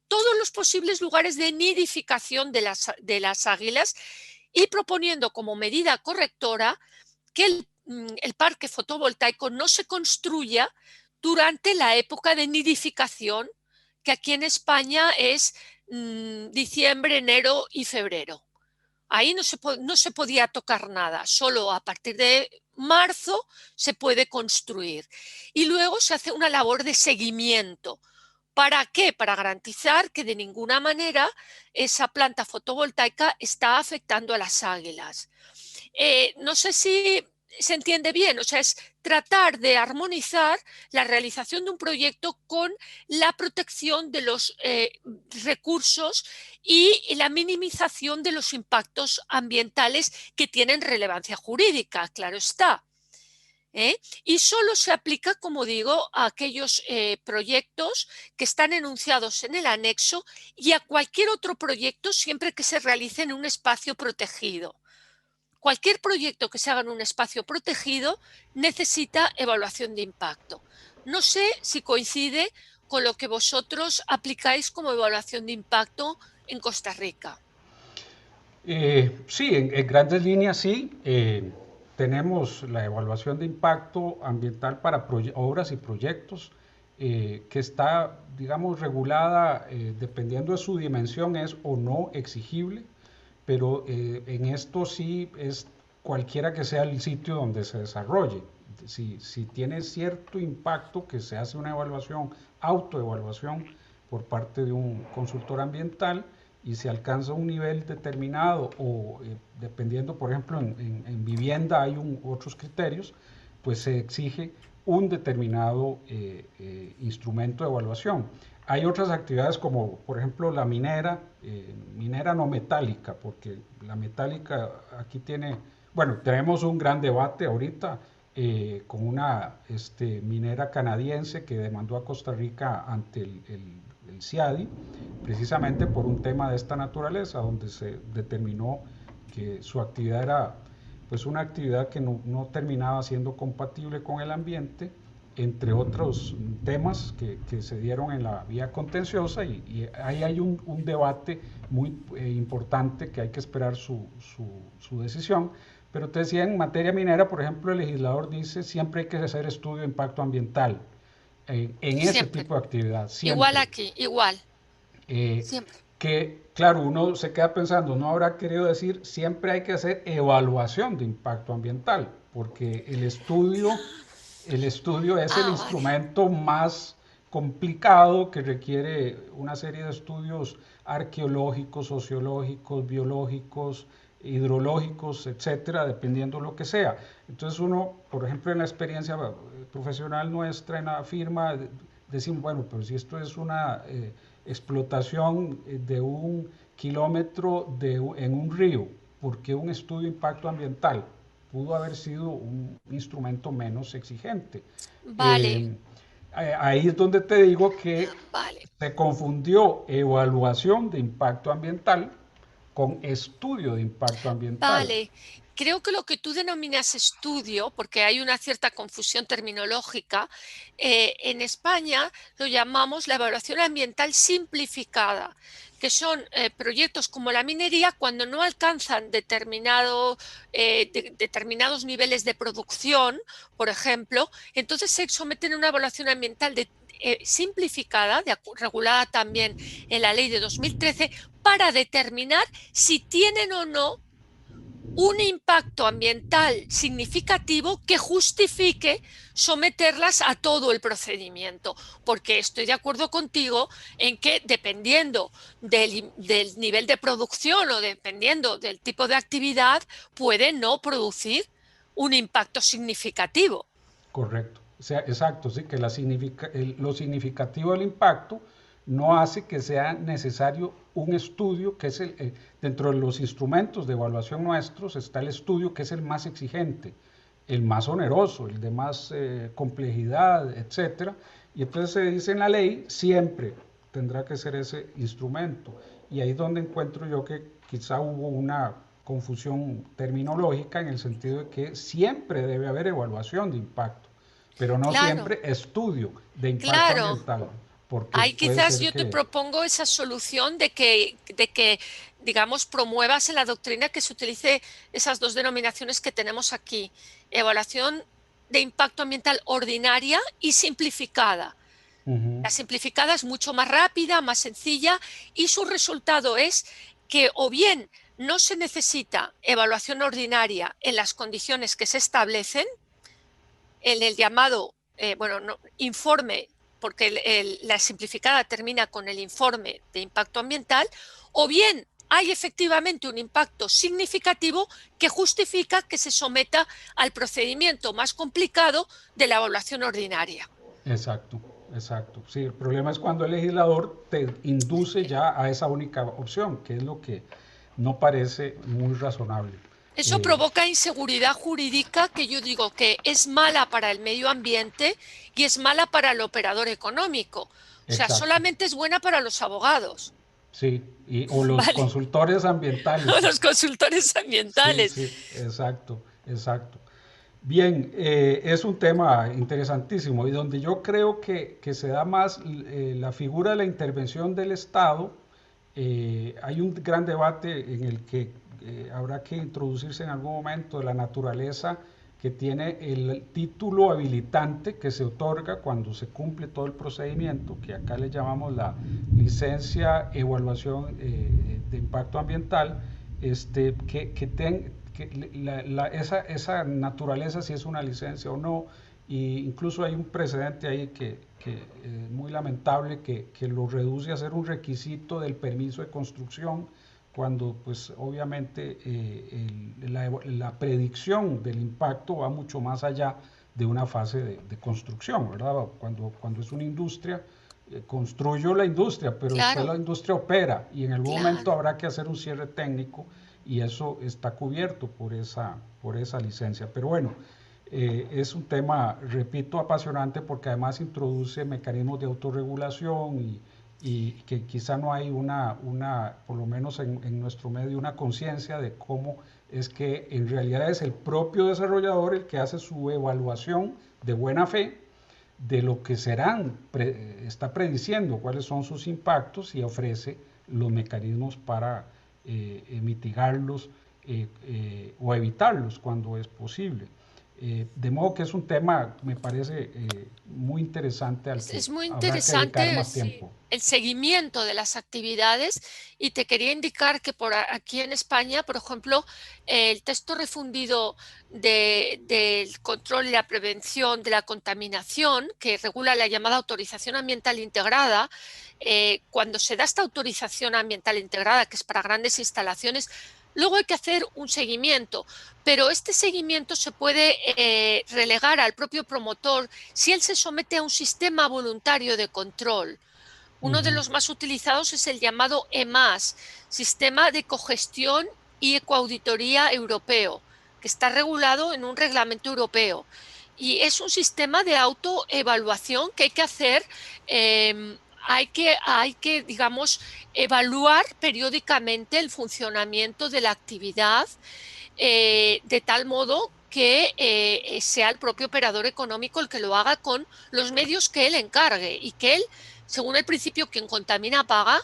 todos los posibles lugares de nidificación de las águilas y proponiendo como medida correctora que el parque fotovoltaico no se construya durante la época de nidificación, que aquí en España es diciembre, enero y febrero. Ahí no se podía tocar nada, solo a partir de marzo se puede construir. Y luego se hace una labor de seguimiento. ¿Para qué? Para garantizar que de ninguna manera esa planta fotovoltaica está afectando a las águilas. No sé si se entiende bien, o sea, es tratar de armonizar la realización de un proyecto con la protección de los recursos y la minimización de los impactos ambientales que tienen relevancia jurídica, claro está. ¿eh? Y solo se aplica, como digo, a aquellos proyectos que están enunciados en el anexo y a cualquier otro proyecto siempre que se realice en un espacio protegido. Cualquier proyecto que se haga en un espacio protegido necesita evaluación de impacto. No sé si coincide con lo que vosotros aplicáis como evaluación de impacto en Costa Rica. Sí, en grandes líneas sí. Tenemos la evaluación de impacto ambiental para obras y proyectos que está, digamos, regulada dependiendo de su dimensión, es o no exigible, pero en esto sí es cualquiera que sea el sitio donde se desarrolle. Si tiene cierto impacto, que se hace una evaluación, autoevaluación por parte de un consultor ambiental, y se alcanza un nivel determinado o dependiendo, por ejemplo, en vivienda hay otros criterios, pues se exige un determinado instrumento de evaluación. Hay otras actividades como, por ejemplo, la minera, minera no metálica, porque la metálica aquí tiene, bueno, tenemos un gran debate ahorita con una minera canadiense que demandó a Costa Rica ante el CIADI, precisamente por un tema de esta naturaleza, donde se determinó que su actividad era pues una actividad que no terminaba siendo compatible con el ambiente, entre otros temas que se dieron en la vía contenciosa, y ahí hay un debate muy importante que hay que esperar su decisión. Pero te decía, en materia minera, por ejemplo, el legislador dice siempre hay que hacer estudio de impacto ambiental en ese Siempre. tipo de actividad, Igual siempre. aquí, igual. Eh, Siempre. que, claro, uno se queda pensando, no habrá querido decir, siempre hay que hacer evaluación de impacto ambiental, porque el estudio es el Ah, vale. instrumento más complicado que requiere una serie de estudios arqueológicos, sociológicos, biológicos, hidrológicos, etcétera, dependiendo lo que sea. Entonces uno, por ejemplo, en la experiencia profesional nuestra en la firma, decimos, bueno, pero si esto es una explotación de 1 kilómetro en un río, ¿por qué un estudio de impacto ambiental? Pudo haber sido un instrumento menos exigente. Vale, Eh, Ahí es donde te digo que vale. se confundió evaluación de impacto ambiental con estudio de impacto ambiental. Vale, creo que lo que tú denominas estudio, porque hay una cierta confusión terminológica, en España lo llamamos la evaluación ambiental simplificada, que son proyectos como la minería cuando no alcanzan determinados niveles de producción, por ejemplo, entonces se someten a una evaluación ambiental simplificada, regulada también en la ley de 2013, para determinar si tienen o no un impacto ambiental significativo que justifique someterlas a todo el procedimiento, porque estoy de acuerdo contigo en que dependiendo del nivel de producción o dependiendo del tipo de actividad, puede no producir un impacto significativo. Correcto. O sea, exacto, sí, que lo significativo del impacto no hace que sea necesario un estudio, que es dentro de los instrumentos de evaluación nuestros está el estudio que es el más exigente, el más oneroso, el de más complejidad, etcétera. Y entonces se dice en la ley, siempre tendrá que ser ese instrumento. Y ahí es donde encuentro yo que quizá hubo una confusión terminológica en el sentido de que siempre debe haber evaluación de impacto, pero no Claro, siempre estudio de impacto claro. ambiental, porque Ahí puede quizás ser yo te que, propongo esa solución de que, digamos, promuevas en la doctrina que se utilice esas dos denominaciones que tenemos aquí: evaluación de impacto ambiental ordinaria y simplificada. uh-huh, La simplificada es mucho más rápida, más sencilla, y su resultado es que o bien no se necesita evaluación ordinaria en las condiciones que se establecen, en el llamado, informe, porque la simplificada termina con el informe de impacto ambiental, o bien hay efectivamente un impacto significativo que justifica que se someta al procedimiento más complicado de la evaluación ordinaria. exacto, exacto. Sí, el problema es cuando el legislador te induce ya a esa única opción, que es lo que no parece muy razonable. Eso Eh, provoca inseguridad jurídica que yo digo que es mala para el medio ambiente y es mala para el operador económico. O sea, exacto, solamente es buena para los abogados, sí, o los ¿vale? consultores ambientales. Los consultores Sí, ambientales. sí, exacto, exacto. Bien, es un tema interesantísimo y donde yo creo que se da más la figura de la intervención del Estado. Hay un gran debate en el que habrá que introducirse en algún momento de la naturaleza que tiene el título habilitante que se otorga cuando se cumple todo el procedimiento, que acá le llamamos la licencia evaluación de impacto ambiental, esa naturaleza, si es una licencia o no, y incluso hay un precedente ahí que es muy lamentable que lo reduce a ser un requisito del permiso de construcción, cuando pues obviamente la predicción del impacto va mucho más allá de una fase de construcción, ¿verdad? Cuando es una industria, construyo la industria, pero después la Claro, industria opera y en algún momento claro. habrá que hacer un cierre técnico y eso está cubierto por esa licencia. Pero bueno, es un tema, repito, apasionante porque además introduce mecanismos de autorregulación y que quizá no hay por lo menos en nuestro medio, una conciencia de cómo es que en realidad es el propio desarrollador el que hace su evaluación de buena fe de lo que está prediciendo cuáles son sus impactos y ofrece los mecanismos para mitigarlos o evitarlos cuando es posible. De modo que es un tema, me parece, muy interesante al que Es muy habrá que dedicar interesante, más sí, tiempo. el seguimiento de las actividades y te quería indicar que aquí en España, por ejemplo, el texto refundido del control y la prevención de la contaminación, que regula la llamada autorización ambiental integrada, cuando se da esta autorización ambiental integrada, que es para grandes instalaciones, luego hay que hacer un seguimiento, pero este seguimiento se puede relegar al propio promotor si él se somete a un sistema voluntario de control. Uh Uno de -huh. los más utilizados es el llamado EMAS, Sistema de Cogestión y Ecoauditoría Europeo, que está regulado en un reglamento europeo. Y es un sistema de autoevaluación que hay que hacer, digamos, evaluar periódicamente el funcionamiento de la actividad de tal modo que sea el propio operador económico el que lo haga con los medios que él encargue y que él, según el principio quien contamina paga,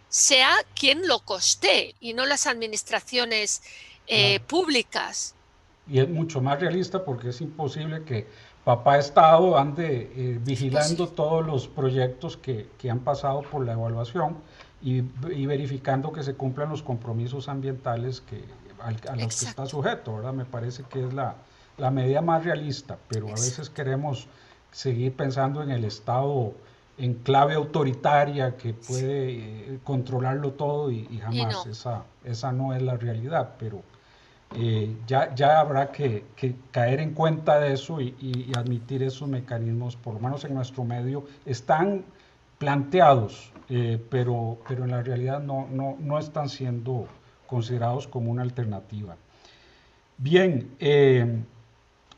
sea quien lo coste y no las administraciones Claro. públicas. Y es mucho más realista porque es imposible que papá Estado ande Es vigilando imposible. todos los proyectos que han pasado por la evaluación y verificando que se cumplan los compromisos ambientales a los que está Exacto. sujeto, ¿verdad? Me parece que es la medida más realista, pero a veces Exacto. queremos seguir pensando en el Estado en clave autoritaria que Sí. puede controlarlo todo y Y jamás, no. esa no es la realidad, pero ya habrá que caer en cuenta de eso y admitir esos mecanismos, por lo menos en nuestro medio, están planteados, pero en la realidad no están siendo considerados como una alternativa. Bien,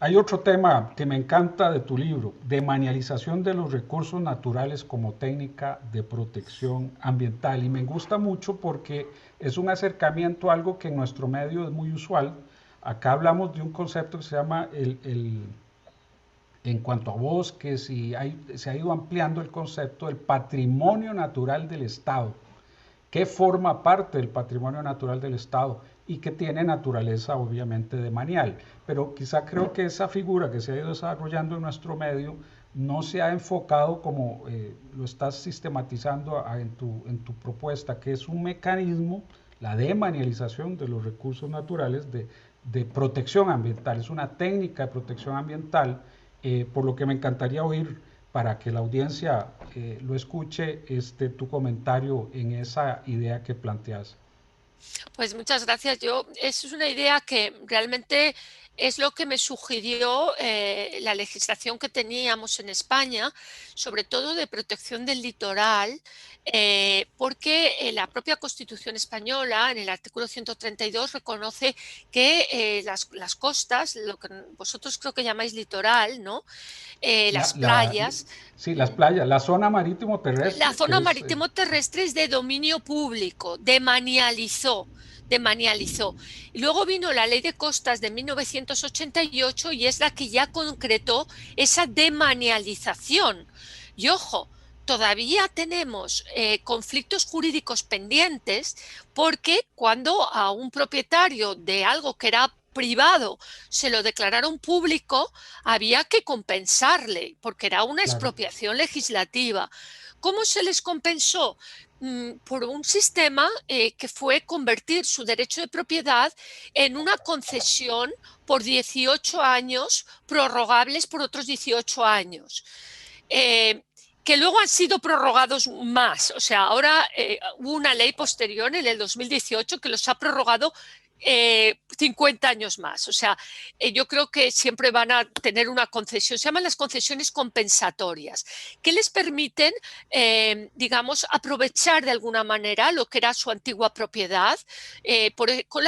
hay otro tema que me encanta de tu libro, demanialización de los recursos naturales como técnica de protección ambiental. Y me gusta mucho porque es un acercamiento a algo que en nuestro medio es muy usual. Acá hablamos de un concepto que se llama en cuanto a bosques, y se ha ido ampliando el concepto del patrimonio natural del Estado, que forma parte del patrimonio natural del Estado y que tiene naturaleza obviamente demanial. Pero quizá creo que esa figura que se ha ido desarrollando en nuestro medio no se ha enfocado como lo estás sistematizando en tu propuesta, que es un mecanismo, la demanialización de los recursos naturales de protección ambiental. Es una técnica de protección ambiental, por lo que me encantaría oír para que la audiencia lo escuche, tu comentario en esa idea que planteas. Pues muchas gracias. Es una idea que realmente es lo que me sugirió la legislación que teníamos en España, sobre todo de protección del litoral, porque la propia Constitución española, en el artículo 132, reconoce que las costas, lo que vosotros creo que llamáis litoral, ¿no? La, Las la, playas. sí, las playas, la zona marítimo La terrestre, zona que es, marítimo terrestre es de dominio público, demanializó. Y luego vino la Ley de Costas de 1988 y es la que ya concretó esa demanialización. Y ojo, todavía tenemos conflictos jurídicos pendientes porque cuando a un propietario de algo que era privado se lo declararon público, había que compensarle porque era una claro, expropiación legislativa. ¿Cómo se les compensó? Por un sistema que fue convertir su derecho de propiedad en una concesión por 18 años, prorrogables por otros 18 años. Que luego han sido prorrogados más. O sea, ahora hubo una ley posterior en el 2018 que los ha prorrogado 50 años más. O sea, yo creo que siempre van a tener una concesión, se llaman las concesiones compensatorias, que les permiten, digamos, aprovechar de alguna manera lo que era su antigua propiedad con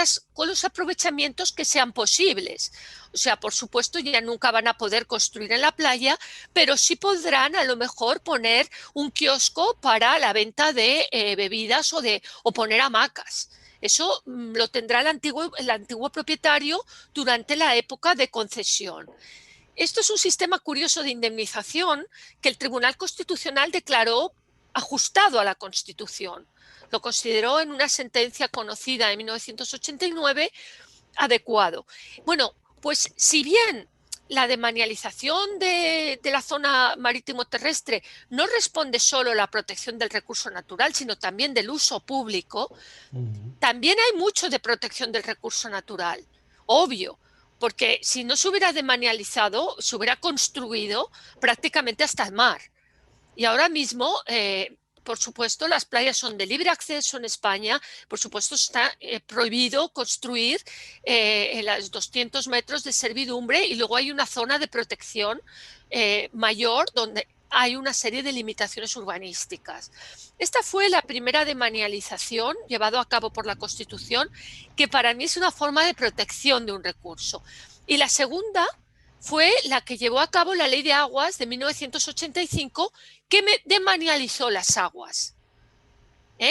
los aprovechamientos que sean posibles. O sea, por supuesto, ya nunca van a poder construir en la playa, pero sí podrán a lo mejor poner un kiosco para la venta de bebidas o poner hamacas. Eso lo tendrá el antiguo propietario durante la época de concesión. Esto es un sistema curioso de indemnización que el Tribunal Constitucional declaró ajustado a la Constitución. Lo consideró en una sentencia conocida en 1989 adecuado. Bueno, pues si bien la demanialización de la zona marítimo terrestre no responde solo a la protección del recurso natural, sino también del uso público, también hay mucho de protección del recurso natural, obvio, porque si no se hubiera demanializado, se hubiera construido prácticamente hasta el mar. Y ahora mismo, por supuesto, las playas son de libre acceso en España. Por supuesto, está prohibido construir en los 200 metros de servidumbre y luego hay una zona de protección mayor donde hay una serie de limitaciones urbanísticas. Esta fue la primera demanialización llevada a cabo por la Constitución, que para mí es una forma de protección de un recurso. Y la segunda fue la que llevó a cabo la Ley de Aguas de 1985, que demanializó las aguas.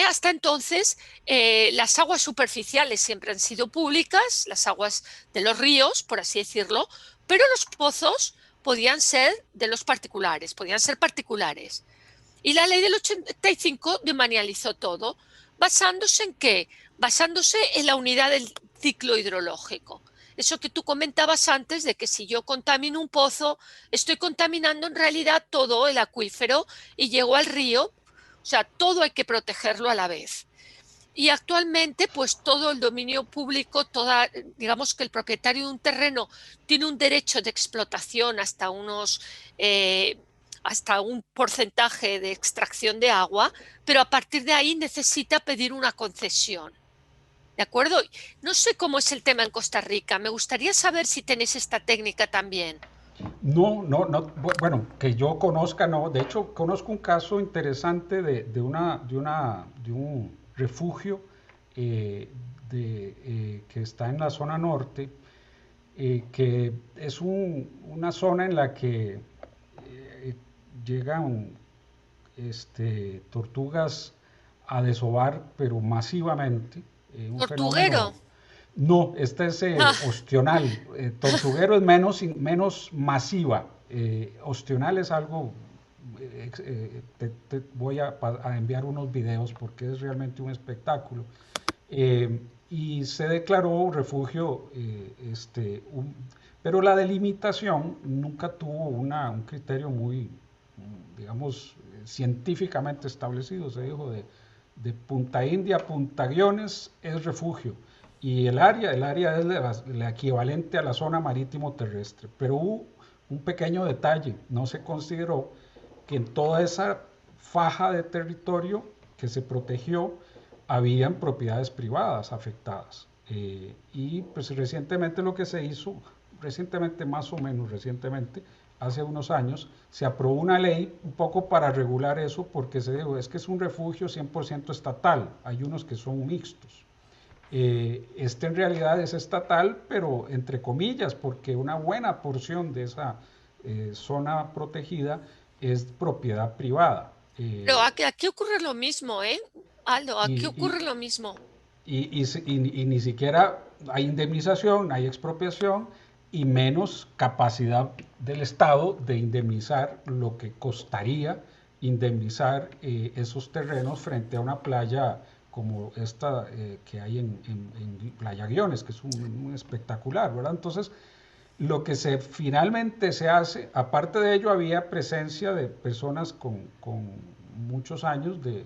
Hasta entonces, las aguas superficiales siempre han sido públicas, las aguas de los ríos, por así decirlo, pero los pozos podían ser de los particulares, podían ser particulares. Y la ley del 85 demanializó todo, ¿basándose en qué? Basándose en la unidad del ciclo hidrológico. Eso que tú comentabas antes de que si yo contamino un pozo, estoy contaminando en realidad todo el acuífero y llego al río. O sea, todo hay que protegerlo a la vez. Y actualmente, pues todo el dominio público, digamos que el propietario de un terreno tiene un derecho de explotación hasta un porcentaje de extracción de agua, pero a partir de ahí necesita pedir una concesión. ¿De acuerdo? No sé cómo es el tema en Costa Rica. Me gustaría saber si tenéis esta técnica también. no, no, no, bueno, que yo conozca, no. De hecho, conozco un caso interesante de un refugio eh, que está en la zona norte, que es una zona en la que llegan tortugas a desovar, pero masivamente, un ¿Tortuguero? fenómeno. No, este es Ah, ostional. Tortuguero es menos masiva. Ostional es algo. Te voy a enviar unos videos porque es realmente un espectáculo. Y se declaró refugio, pero la delimitación nunca tuvo un criterio muy, digamos, científicamente establecido. Se dijo de Punta India a Punta Guiones es refugio. Y el área es la equivalente a la zona marítimo terrestre. Pero hubo un pequeño detalle, no se consideró que en toda esa faja de territorio que se protegió habían propiedades privadas afectadas. Y pues recientemente lo que se hizo, recientemente, más o menos recientemente, hace unos años, se aprobó una ley un poco para regular eso, porque se dijo, es que es un refugio 100% estatal, hay unos que son mixtos. Este en realidad es estatal, pero entre comillas, porque una buena porción de esa zona protegida es propiedad privada. Pero aquí ocurre lo mismo, ¿eh? Aldo, aquí Y, y, ocurre lo mismo. y ni siquiera hay indemnización, hay expropiación y menos capacidad del Estado de indemnizar lo que costaría indemnizar esos terrenos frente a una playa como esta que hay en Playa Guiones, que es un espectacular, ¿verdad? Entonces, lo que finalmente se hace, aparte de ello, había presencia de personas con muchos años de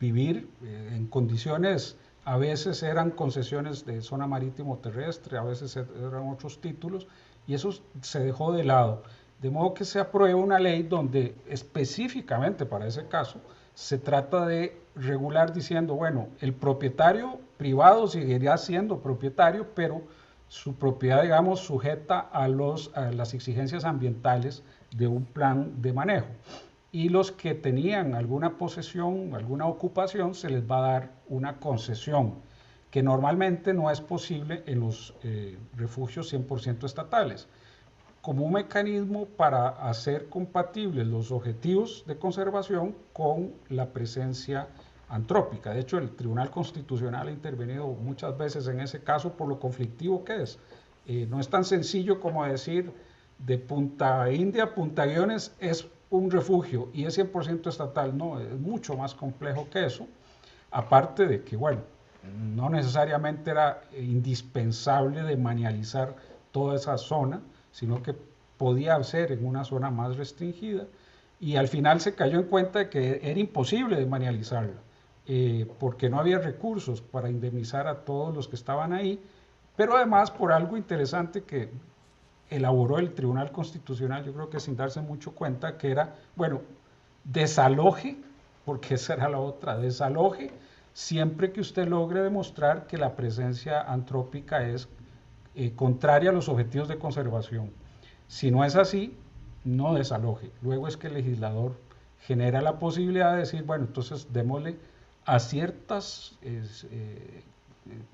vivir en condiciones, a veces eran concesiones de zona marítimo terrestre, a veces eran otros títulos, y eso se dejó de lado. De modo que se aprueba una ley donde específicamente para ese caso se trata de regular diciendo, bueno, el propietario privado seguiría siendo propietario, pero su propiedad, digamos, sujeta a las exigencias ambientales de un plan de manejo. Y los que tenían alguna posesión, alguna ocupación, se les va a dar una concesión, que normalmente no es posible en los refugios 100% estatales, como un mecanismo para hacer compatibles los objetivos de conservación con la presencia antrópica. De hecho, el Tribunal Constitucional ha intervenido muchas veces en ese caso por lo conflictivo que es. No es tan sencillo como decir de Punta India a Punta Guiones es un refugio y es 100% estatal. No, es mucho más complejo que eso. Aparte de que, bueno, no necesariamente era indispensable demanializar toda esa zona, sino que podía ser en una zona más restringida, y al final se cayó en cuenta de que era imposible desmaterializarla, porque no había recursos para indemnizar a todos los que estaban ahí, pero además por algo interesante que elaboró el Tribunal Constitucional, yo creo que sin darse mucho cuenta, que era, bueno, desaloje, porque esa era la otra, desaloje siempre que usted logre demostrar que la presencia antrópica es contraria a los objetivos de conservación. Si no es así, no desaloje. Luego es que el legislador genera la posibilidad de decir, bueno, entonces démosle a ciertas,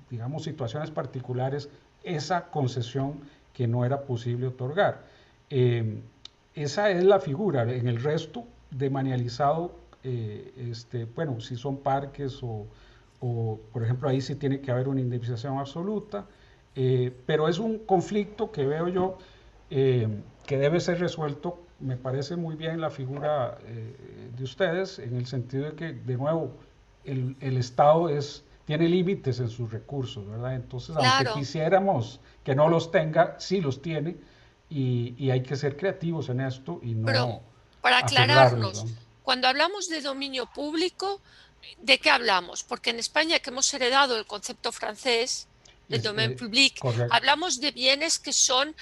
digamos, situaciones particulares esa concesión que no era posible otorgar. Esa es la figura. En el resto, demanializado, bueno, si son parques o, por ejemplo, ahí sí tiene que haber una indemnización absoluta, pero es un conflicto que veo yo que debe ser resuelto. Me parece muy bien la figura de ustedes, en el sentido de que, de nuevo, el Estado tiene límites en sus recursos, ¿verdad? Entonces, aunque Claro, quisiéramos que no los tenga, sí los tiene, y hay que ser creativos en esto y pero no para aferrarnos, aclararnos, ¿no? cuando hablamos de dominio público, ¿de qué hablamos? Porque en España, que hemos heredado el concepto francés de Es domaine public, correcto, hablamos de bienes que son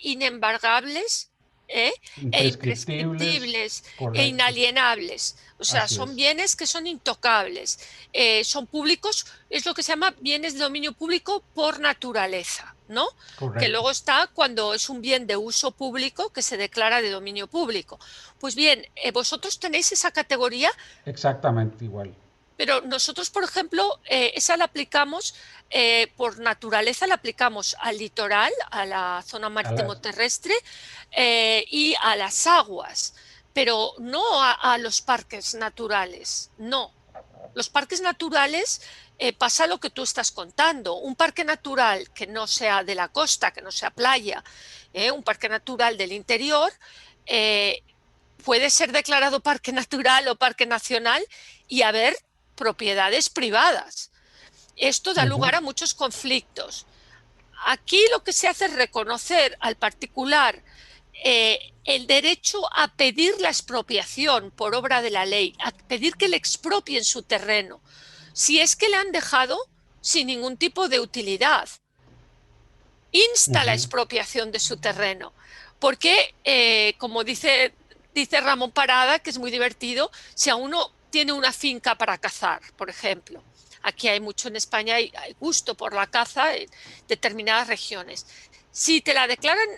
inembargables, ¿eh? E imprescriptibles, imprescriptibles e correcto, inalienables. O sea, así son es, bienes que son intocables, son públicos, es lo que se llama bienes de dominio público por naturaleza, ¿no? Que correcto, luego está cuando es un bien de uso público que se declara de dominio público. Pues bien, vosotros tenéis esa categoría, exactamente igual. pero nosotros, por ejemplo, esa la aplicamos, por naturaleza la aplicamos al litoral, a la zona A la- marítimo terrestre y a las aguas, pero no a los parques naturales, no. Los parques naturales pasa lo que tú estás contando. Un parque natural que no sea de la costa, que no sea playa, un parque natural del interior, eh, puede ser declarado parque natural o parque nacional y haber propiedades privadas. Esto da Ujú. lugar a muchos conflictos. Aquí lo que se hace es reconocer al particular el derecho a pedir la expropiación por obra de la ley, a pedir que le expropien su terreno, si es que le han dejado sin ningún tipo de utilidad. Insta la Ujú. expropiación de su terreno, porque, como dice Ramón Parada, que es muy divertido, si a uno tiene una finca para cazar, por ejemplo. Aquí hay mucho en España, hay gusto por la caza en determinadas regiones. Si te la declaran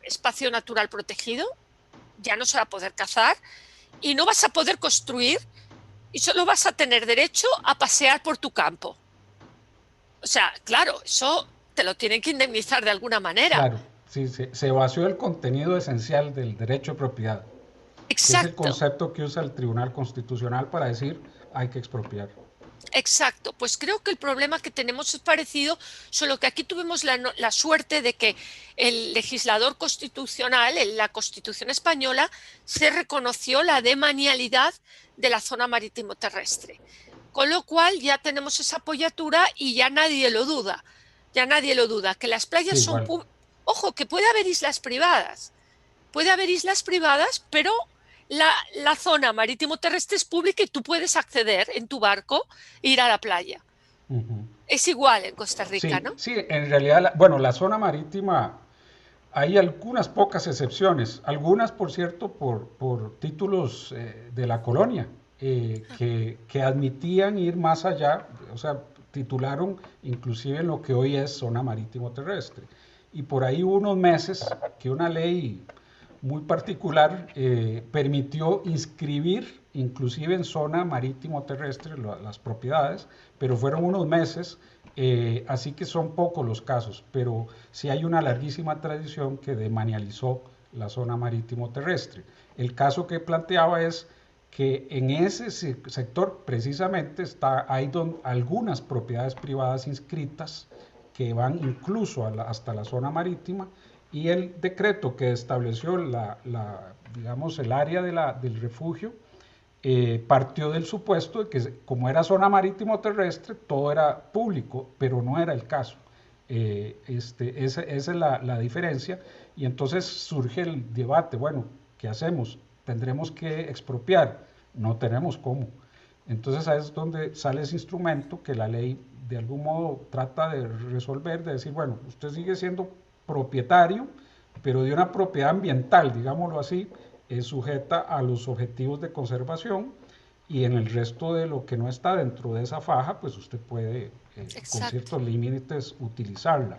espacio natural protegido, ya no se va a poder cazar y no vas a poder construir y solo vas a tener derecho a pasear por tu campo. O sea, claro, eso te lo tienen que indemnizar de alguna manera. Claro, sí, se vació el contenido esencial del derecho de propiedad, que es el Exacto. concepto que usa el Tribunal Constitucional para decir hay que expropiar. Exacto, pues creo que el problema que tenemos es parecido, solo que aquí tuvimos la suerte de que el legislador constitucional, en la Constitución española, se reconoció la demanialidad de la zona marítimo terrestre. Con lo cual ya tenemos esa apoyatura y ya nadie lo duda. Ya nadie lo duda, que las Sí, playas son... igual. Ojo, que puede haber islas privadas, pero la zona marítimo terrestre es pública y tú puedes acceder en tu barco e ir a la playa. Ujú. Es igual en Costa Rica, Sí, ¿no? sí, en realidad, bueno, la zona marítima, hay algunas pocas excepciones, algunas, por cierto, por títulos de la colonia, que admitían ir más allá, o sea, titularon inclusive en lo que hoy es zona marítimo terrestre. Y por ahí hubo unos meses que una ley muy particular permitió inscribir inclusive en zona marítimo terrestre las propiedades, pero fueron unos meses, así que son pocos los casos, pero sí hay una larguísima tradición que demanializó la zona marítimo terrestre. El caso que planteaba es que en ese sector precisamente hay algunas propiedades privadas inscritas que van incluso hasta la zona marítima, y el decreto que estableció digamos, el área del refugio partió del supuesto de que como era zona marítimo terrestre, todo era público, pero no era el caso. Esa es la diferencia, y entonces surge el debate, bueno, ¿qué hacemos? ¿Tendremos que expropiar? No tenemos cómo. Entonces ahí es donde sale ese instrumento que la ley de algún modo trata de resolver, de decir, bueno, usted sigue siendo propietario, pero de una propiedad ambiental, digámoslo así, es sujeta a los objetivos de conservación, y en el resto de lo que no está dentro de esa faja, pues usted puede, con Exacto. ciertos límites, utilizarla,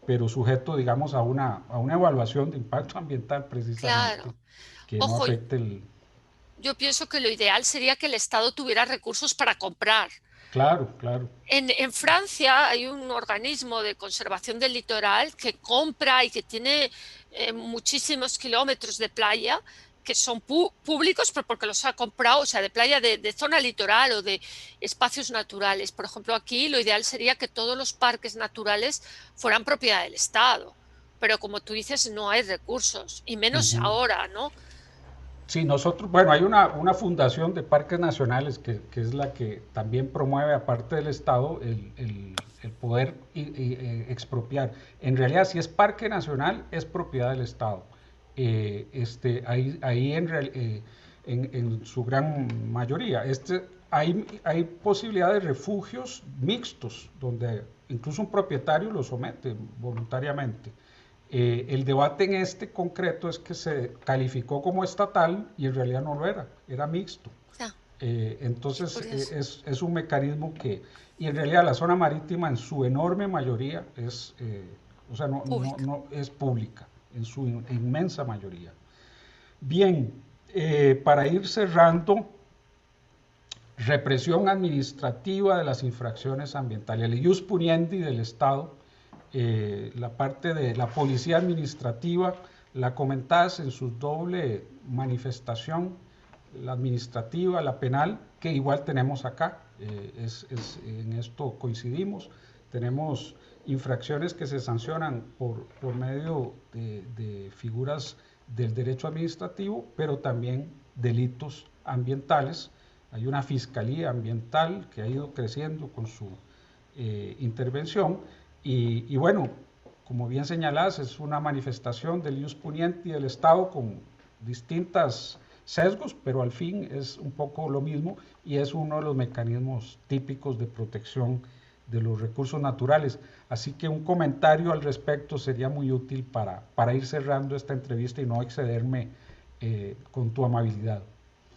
pero sujeto, digamos, a una evaluación de impacto ambiental precisamente, Claro. que no Ojo, afecte el... yo pienso que lo ideal sería que el Estado tuviera recursos para comprar. Claro, claro. En Francia hay un organismo de conservación del litoral que compra y que tiene muchísimos kilómetros de playa que son públicos, pero porque los ha comprado, o sea, de playa de zona litoral o de espacios naturales. Por ejemplo, aquí lo ideal sería que todos los parques naturales fueran propiedad del Estado, pero como tú dices, no hay recursos, y menos Ujú. ahora, ¿no? Sí, nosotros, bueno, hay una fundación de parques nacionales que es la que también promueve, aparte del Estado, el poder expropiar. En realidad, si es parque nacional, es propiedad del Estado. Ahí en su gran mayoría. Hay posibilidad de refugios mixtos, donde incluso un propietario lo somete voluntariamente. El debate en este concreto es que se calificó como estatal y en realidad no lo era, era mixto. Ya, qué Entonces curioso. es un mecanismo y en realidad la zona marítima en su enorme mayoría o sea, Público. no es pública, en su inmensa mayoría. Bien, para ir cerrando, represión administrativa de las infracciones ambientales, el ius puniendi del Estado, la parte de la policía administrativa, la comentás en su doble manifestación, la administrativa, la penal, que igual tenemos acá, en esto coincidimos, tenemos infracciones que se sancionan por medio de figuras del derecho administrativo, pero también delitos ambientales. Hay una fiscalía ambiental que ha ido creciendo con su intervención, y bueno, como bien señalás, es una manifestación del ius puniendi del Estado con distintas sesgos, pero al fin es un poco lo mismo, y es uno de los mecanismos típicos de protección de los recursos naturales. Así que un comentario al respecto sería muy útil para ir cerrando esta entrevista y no excederme con tu amabilidad.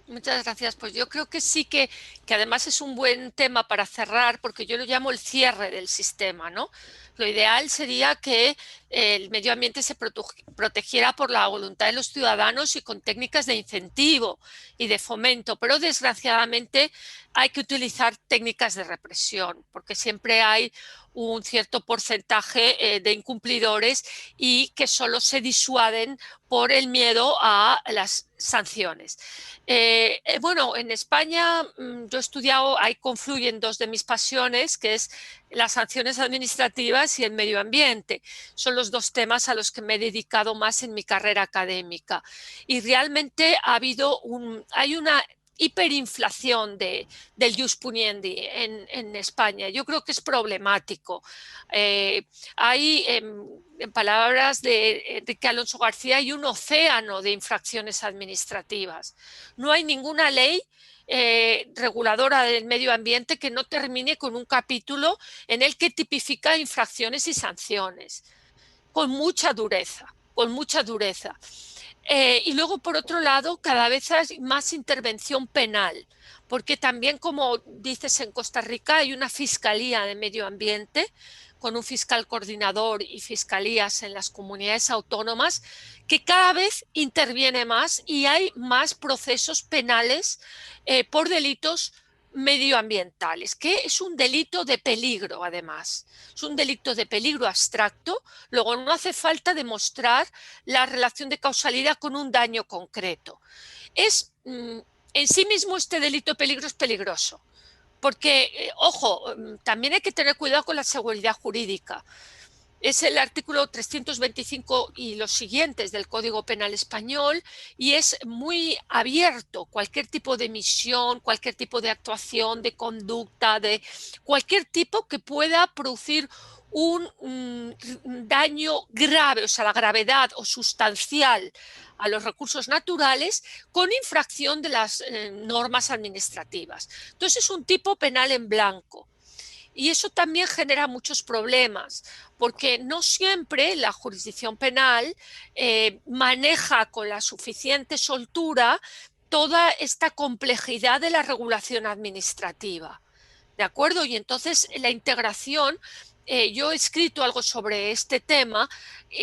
Muchas gracias. Pues yo creo que sí que además es un buen tema para cerrar, porque yo lo llamo el cierre del sistema, ¿no? Lo ideal sería que el medio ambiente se protegiera por la voluntad de los ciudadanos y con técnicas de incentivo y de fomento, pero desgraciadamente hay que utilizar técnicas de represión, porque siempre hay un cierto porcentaje de incumplidores y que solo se disuaden por el miedo a las sanciones. Bueno, en España yo he estudiado, ahí confluyen dos de mis pasiones, que es las sanciones administrativas y el medio ambiente. Son los dos temas a los que me he dedicado más en mi carrera académica. Y realmente hay una hiperinflación del jus puniendi en España. Yo creo que es problemático. Hay, en palabras de Enrique Alonso García, hay un océano de infracciones administrativas. No hay ninguna ley reguladora del medio ambiente que no termine con un capítulo en el que tipifica infracciones y sanciones, con mucha dureza, con mucha dureza. Y luego, por otro lado, cada vez hay más intervención penal, porque también, como dices, en Costa Rica hay una fiscalía de medio ambiente con un fiscal coordinador y fiscalías en las comunidades autónomas que cada vez interviene más y hay más procesos penales por delitos medioambientales, que es un delito de peligro, además. Es un delito de peligro abstracto, luego no hace falta demostrar la relación de causalidad con un daño concreto. En sí mismo este delito de peligro es peligroso, porque, ojo, también hay que tener cuidado con la seguridad jurídica. Es el artículo 325 y los siguientes del Código Penal Español y es muy abierto. Cualquier tipo de emisión, cualquier tipo de actuación, de conducta, de cualquier tipo que pueda producir un daño grave, o sea, la gravedad o sustancial a los recursos naturales con infracción de las normas administrativas. Entonces es un tipo penal en blanco. Y eso también genera muchos problemas, porque no siempre la jurisdicción penal maneja con la suficiente soltura toda esta complejidad de la regulación administrativa. ¿De acuerdo? Y entonces la integración, yo he escrito algo sobre este tema,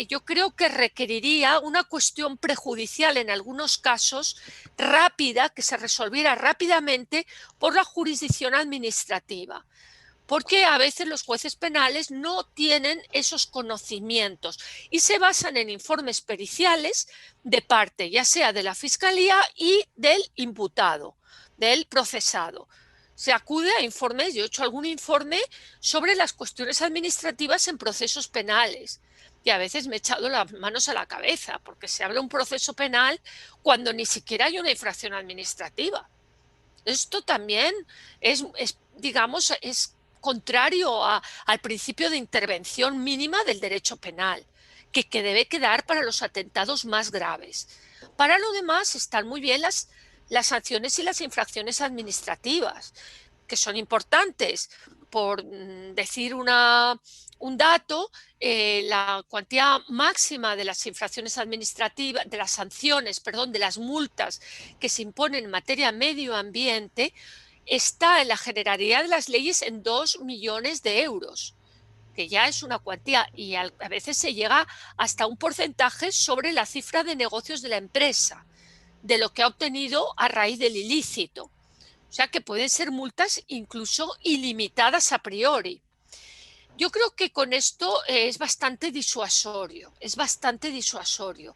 yo creo que requeriría una cuestión prejudicial en algunos casos rápida, que se resolviera rápidamente por la jurisdicción administrativa, porque a veces los jueces penales no tienen esos conocimientos y se basan en informes periciales de parte, ya sea de la Fiscalía y del imputado, del procesado. Se acude a informes, yo he hecho algún informe sobre las cuestiones administrativas en procesos penales y a veces me he echado las manos a la cabeza porque se habla de un proceso penal cuando ni siquiera hay una infracción administrativa. Esto también digamos, es contrario al principio de intervención mínima del derecho penal, que debe quedar para los atentados más graves. Para lo demás están muy bien las sanciones y las infracciones administrativas, que son importantes. Por decir un dato, la cuantía máxima de las infracciones administrativas, de las sanciones, perdón, de las multas que se imponen en materia medio ambiente, está en la generalidad de las leyes en 2 millones de euros, que ya es una cuantía y a veces se llega hasta un porcentaje sobre la cifra de negocios de la empresa, de lo que ha obtenido a raíz del ilícito. O sea que pueden ser multas incluso ilimitadas a priori. Yo creo que con esto es bastante disuasorio, es bastante disuasorio.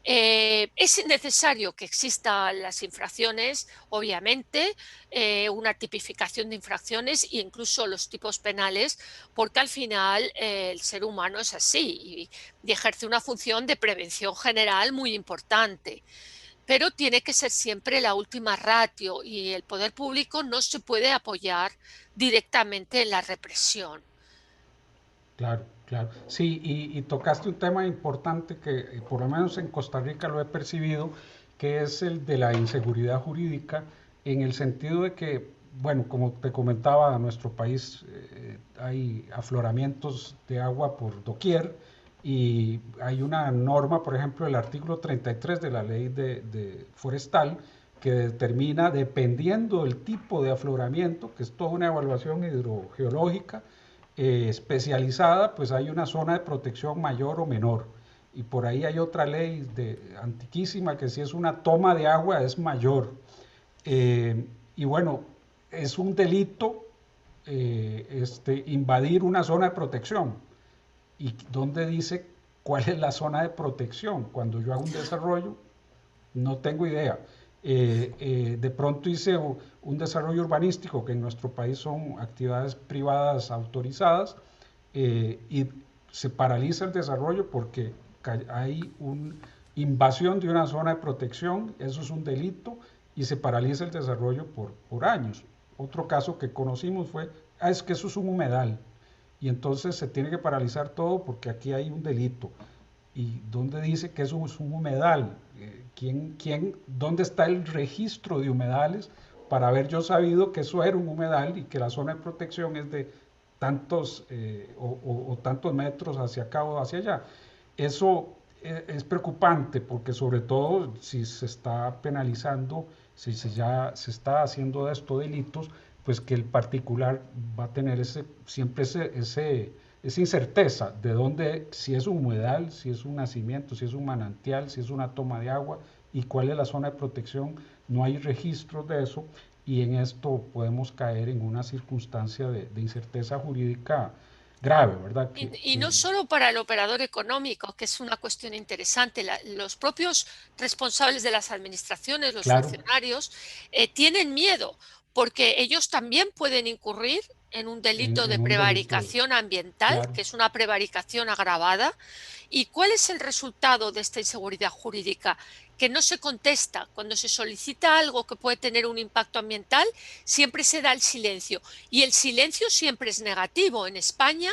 Es necesario que existan las infracciones, obviamente, una tipificación de infracciones e incluso los tipos penales, porque al final el ser humano es así y ejerce una función de prevención general muy importante. Pero tiene que ser siempre la última ratio y el poder público no se puede apoyar directamente en la represión. Claro, claro. Sí, y tocaste un tema importante que por lo menos en Costa Rica lo he percibido, que es el de la inseguridad jurídica, en el sentido de que, bueno, como te comentaba, en nuestro país hay afloramientos de agua por doquier y hay una norma, por ejemplo, el artículo 33 de la ley de forestal, que determina, dependiendo del tipo de afloramiento, que es toda una evaluación hidrogeológica especializada, pues hay una zona de protección mayor o menor. Y por ahí hay otra ley antiquísima que si es una toma de agua es mayor. Y bueno, es un delito invadir una zona de protección. ¿Y dónde dice cuál es la zona de protección? Cuando yo hago un desarrollo, no tengo idea. De pronto hice un desarrollo urbanístico, que en nuestro país son actividades privadas autorizadas, y se paraliza el desarrollo porque hay una invasión de una zona de protección, eso es un delito, y se paraliza el desarrollo por años. Otro caso que conocimos fue, es que eso es un humedal, y entonces se tiene que paralizar todo porque aquí hay un delito. ¿Y dónde dice que eso es un humedal? ¿Dónde está el registro de humedales para haber yo sabido que eso era un humedal y que la zona de protección es de tantos o tantos metros hacia acá o hacia allá? Eso es preocupante porque sobre todo si se está penalizando, si ya se está haciendo de estos delitos, pues que el particular va a tener siempre esa incerteza de dónde, si es un humedal, si es un nacimiento, si es un manantial, si es una toma de agua y cuál es la zona de protección. No hay registros de eso y en esto podemos caer en una circunstancia de incerteza jurídica grave, ¿verdad? Y no solo para el operador económico, que es una cuestión interesante, los propios responsables de las administraciones, los claro, funcionarios, tienen miedo porque ellos también pueden incurrir en un delito de en un delito, prevaricación ambiental, claro. que es una prevaricación agravada. ¿Y cuál es el resultado de esta inseguridad jurídica? Que no se contesta. Cuando se solicita algo que puede tener un impacto ambiental, siempre se da el silencio. Y el silencio siempre es negativo. En España,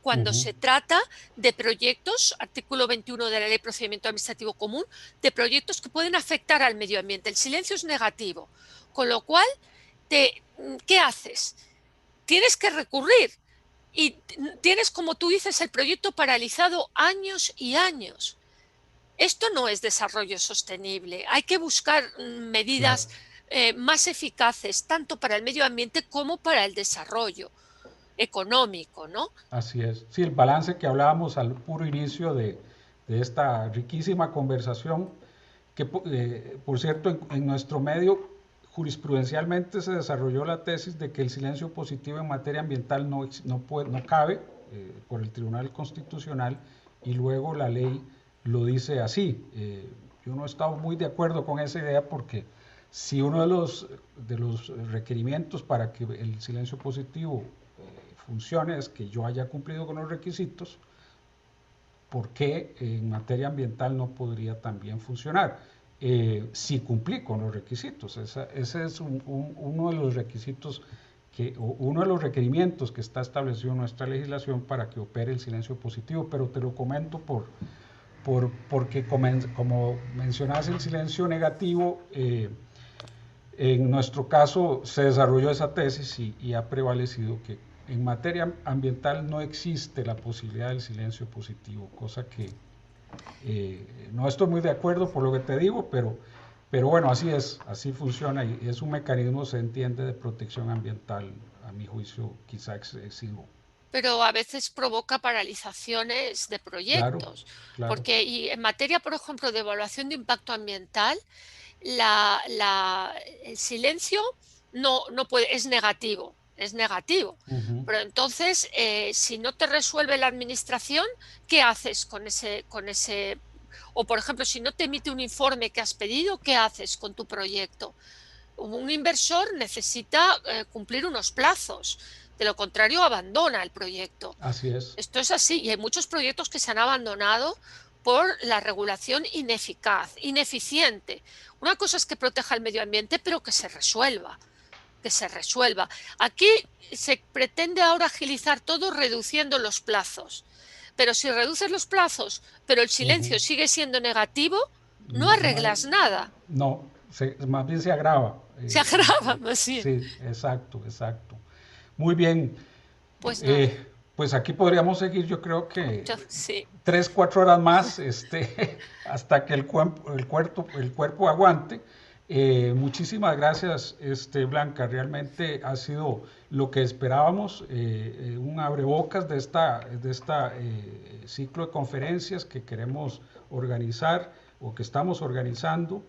cuando Uh-huh. se trata de proyectos, artículo 21 de la Ley de Procedimiento Administrativo Común, de proyectos que pueden afectar al medio ambiente. El silencio es negativo. Con lo cual, ¿qué haces? Tienes que recurrir y tienes, como tú dices, el proyecto paralizado años y años. Esto no es desarrollo sostenible. Hay que buscar medidas Claro. más eficaces, tanto para el medio ambiente como para el desarrollo económico, ¿no? Así es. Sí, el balance que hablábamos al puro inicio de esta riquísima conversación, que por cierto en nuestro medio jurisprudencialmente se desarrolló la tesis de que el silencio positivo en materia ambiental no cabe por el Tribunal Constitucional y luego la ley lo dice así. Yo no he estado muy de acuerdo con esa idea porque si uno de los requerimientos para que el silencio positivo funcione es que yo haya cumplido con los requisitos, ¿por qué en materia ambiental no podría también funcionar? Si cumplí con los requisitos. Ese es uno de los requisitos uno de los requerimientos que está establecido en nuestra legislación para que opere el silencio positivo, pero te lo comento porque como mencionas el silencio negativo, en nuestro caso se desarrolló esa tesis y ha prevalecido que en materia ambiental no existe la posibilidad del silencio positivo, cosa que no estoy muy de acuerdo por lo que te digo, pero bueno, así es, así funciona y es un mecanismo, se entiende, de protección ambiental, a mi juicio, quizá excesivo. Pero a veces provoca paralizaciones de Claro, proyectos, claro. porque y en materia, por ejemplo, de evaluación de impacto ambiental, el silencio no puede, es negativo, es negativo. Uh-huh. Pero entonces, si no te resuelve la administración, ¿qué haces con ese? O, por ejemplo, si no te emite un informe que has pedido, ¿qué haces con tu proyecto? Un inversor necesita cumplir unos plazos, de lo contrario abandona el proyecto. Así es. Esto es así y hay muchos proyectos que se han abandonado por la regulación ineficaz, ineficiente. Una cosa es que proteja el medio ambiente, pero que se resuelva, que se resuelva. Aquí se pretende ahora agilizar todo reduciendo los plazos. Pero si reduces los plazos, pero el Uh-huh. silencio sigue siendo negativo, no arreglas nada. No, más bien se agrava. Se agrava más bien. Sí, exacto, exacto. Muy bien. Pues nada, Eh, pues aquí podríamos seguir, yo creo que sí. 3, 4 horas más, hasta que el cuerpo aguante. Muchísimas gracias, Blanca. Realmente ha sido lo que esperábamos, un abrebocas de esta ciclo de conferencias que queremos organizar o que estamos organizando.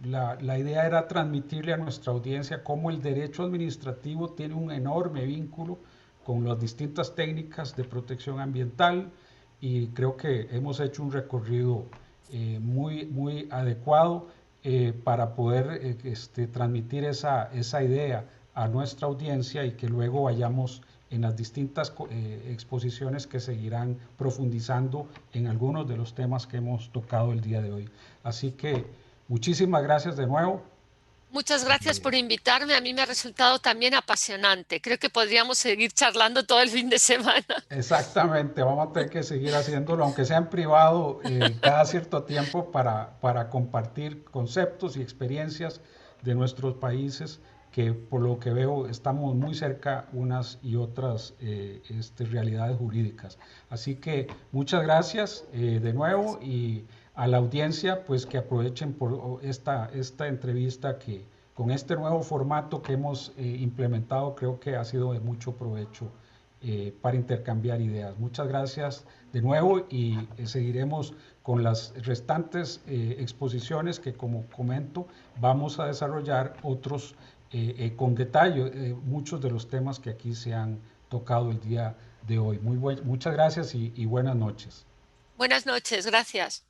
La idea era transmitirle a nuestra audiencia cómo el derecho administrativo tiene un enorme vínculo con las distintas técnicas de protección ambiental y creo que hemos hecho un recorrido muy adecuado para poder transmitir esa idea a nuestra audiencia y que luego vayamos en las distintas exposiciones que seguirán profundizando en algunos de los temas que hemos tocado el día de hoy. Así que muchísimas gracias de nuevo. Muchas gracias por invitarme. A mí me ha resultado también apasionante. Creo que podríamos seguir charlando todo el fin de semana. Exactamente, vamos a tener que seguir haciéndolo, aunque sea en privado, cada cierto tiempo para compartir conceptos y experiencias de nuestros países, que por lo que veo estamos muy cerca unas y otras realidades jurídicas. Así que muchas gracias de nuevo y a la audiencia, pues que aprovechen por esta entrevista que con este nuevo formato que hemos implementado, creo que ha sido de mucho provecho para intercambiar ideas. Muchas gracias de nuevo y seguiremos con las restantes exposiciones que, como comento, vamos a desarrollar otros con detalle, muchos de los temas que aquí se han tocado el día de hoy. Muchas gracias y buenas noches. Buenas noches, gracias.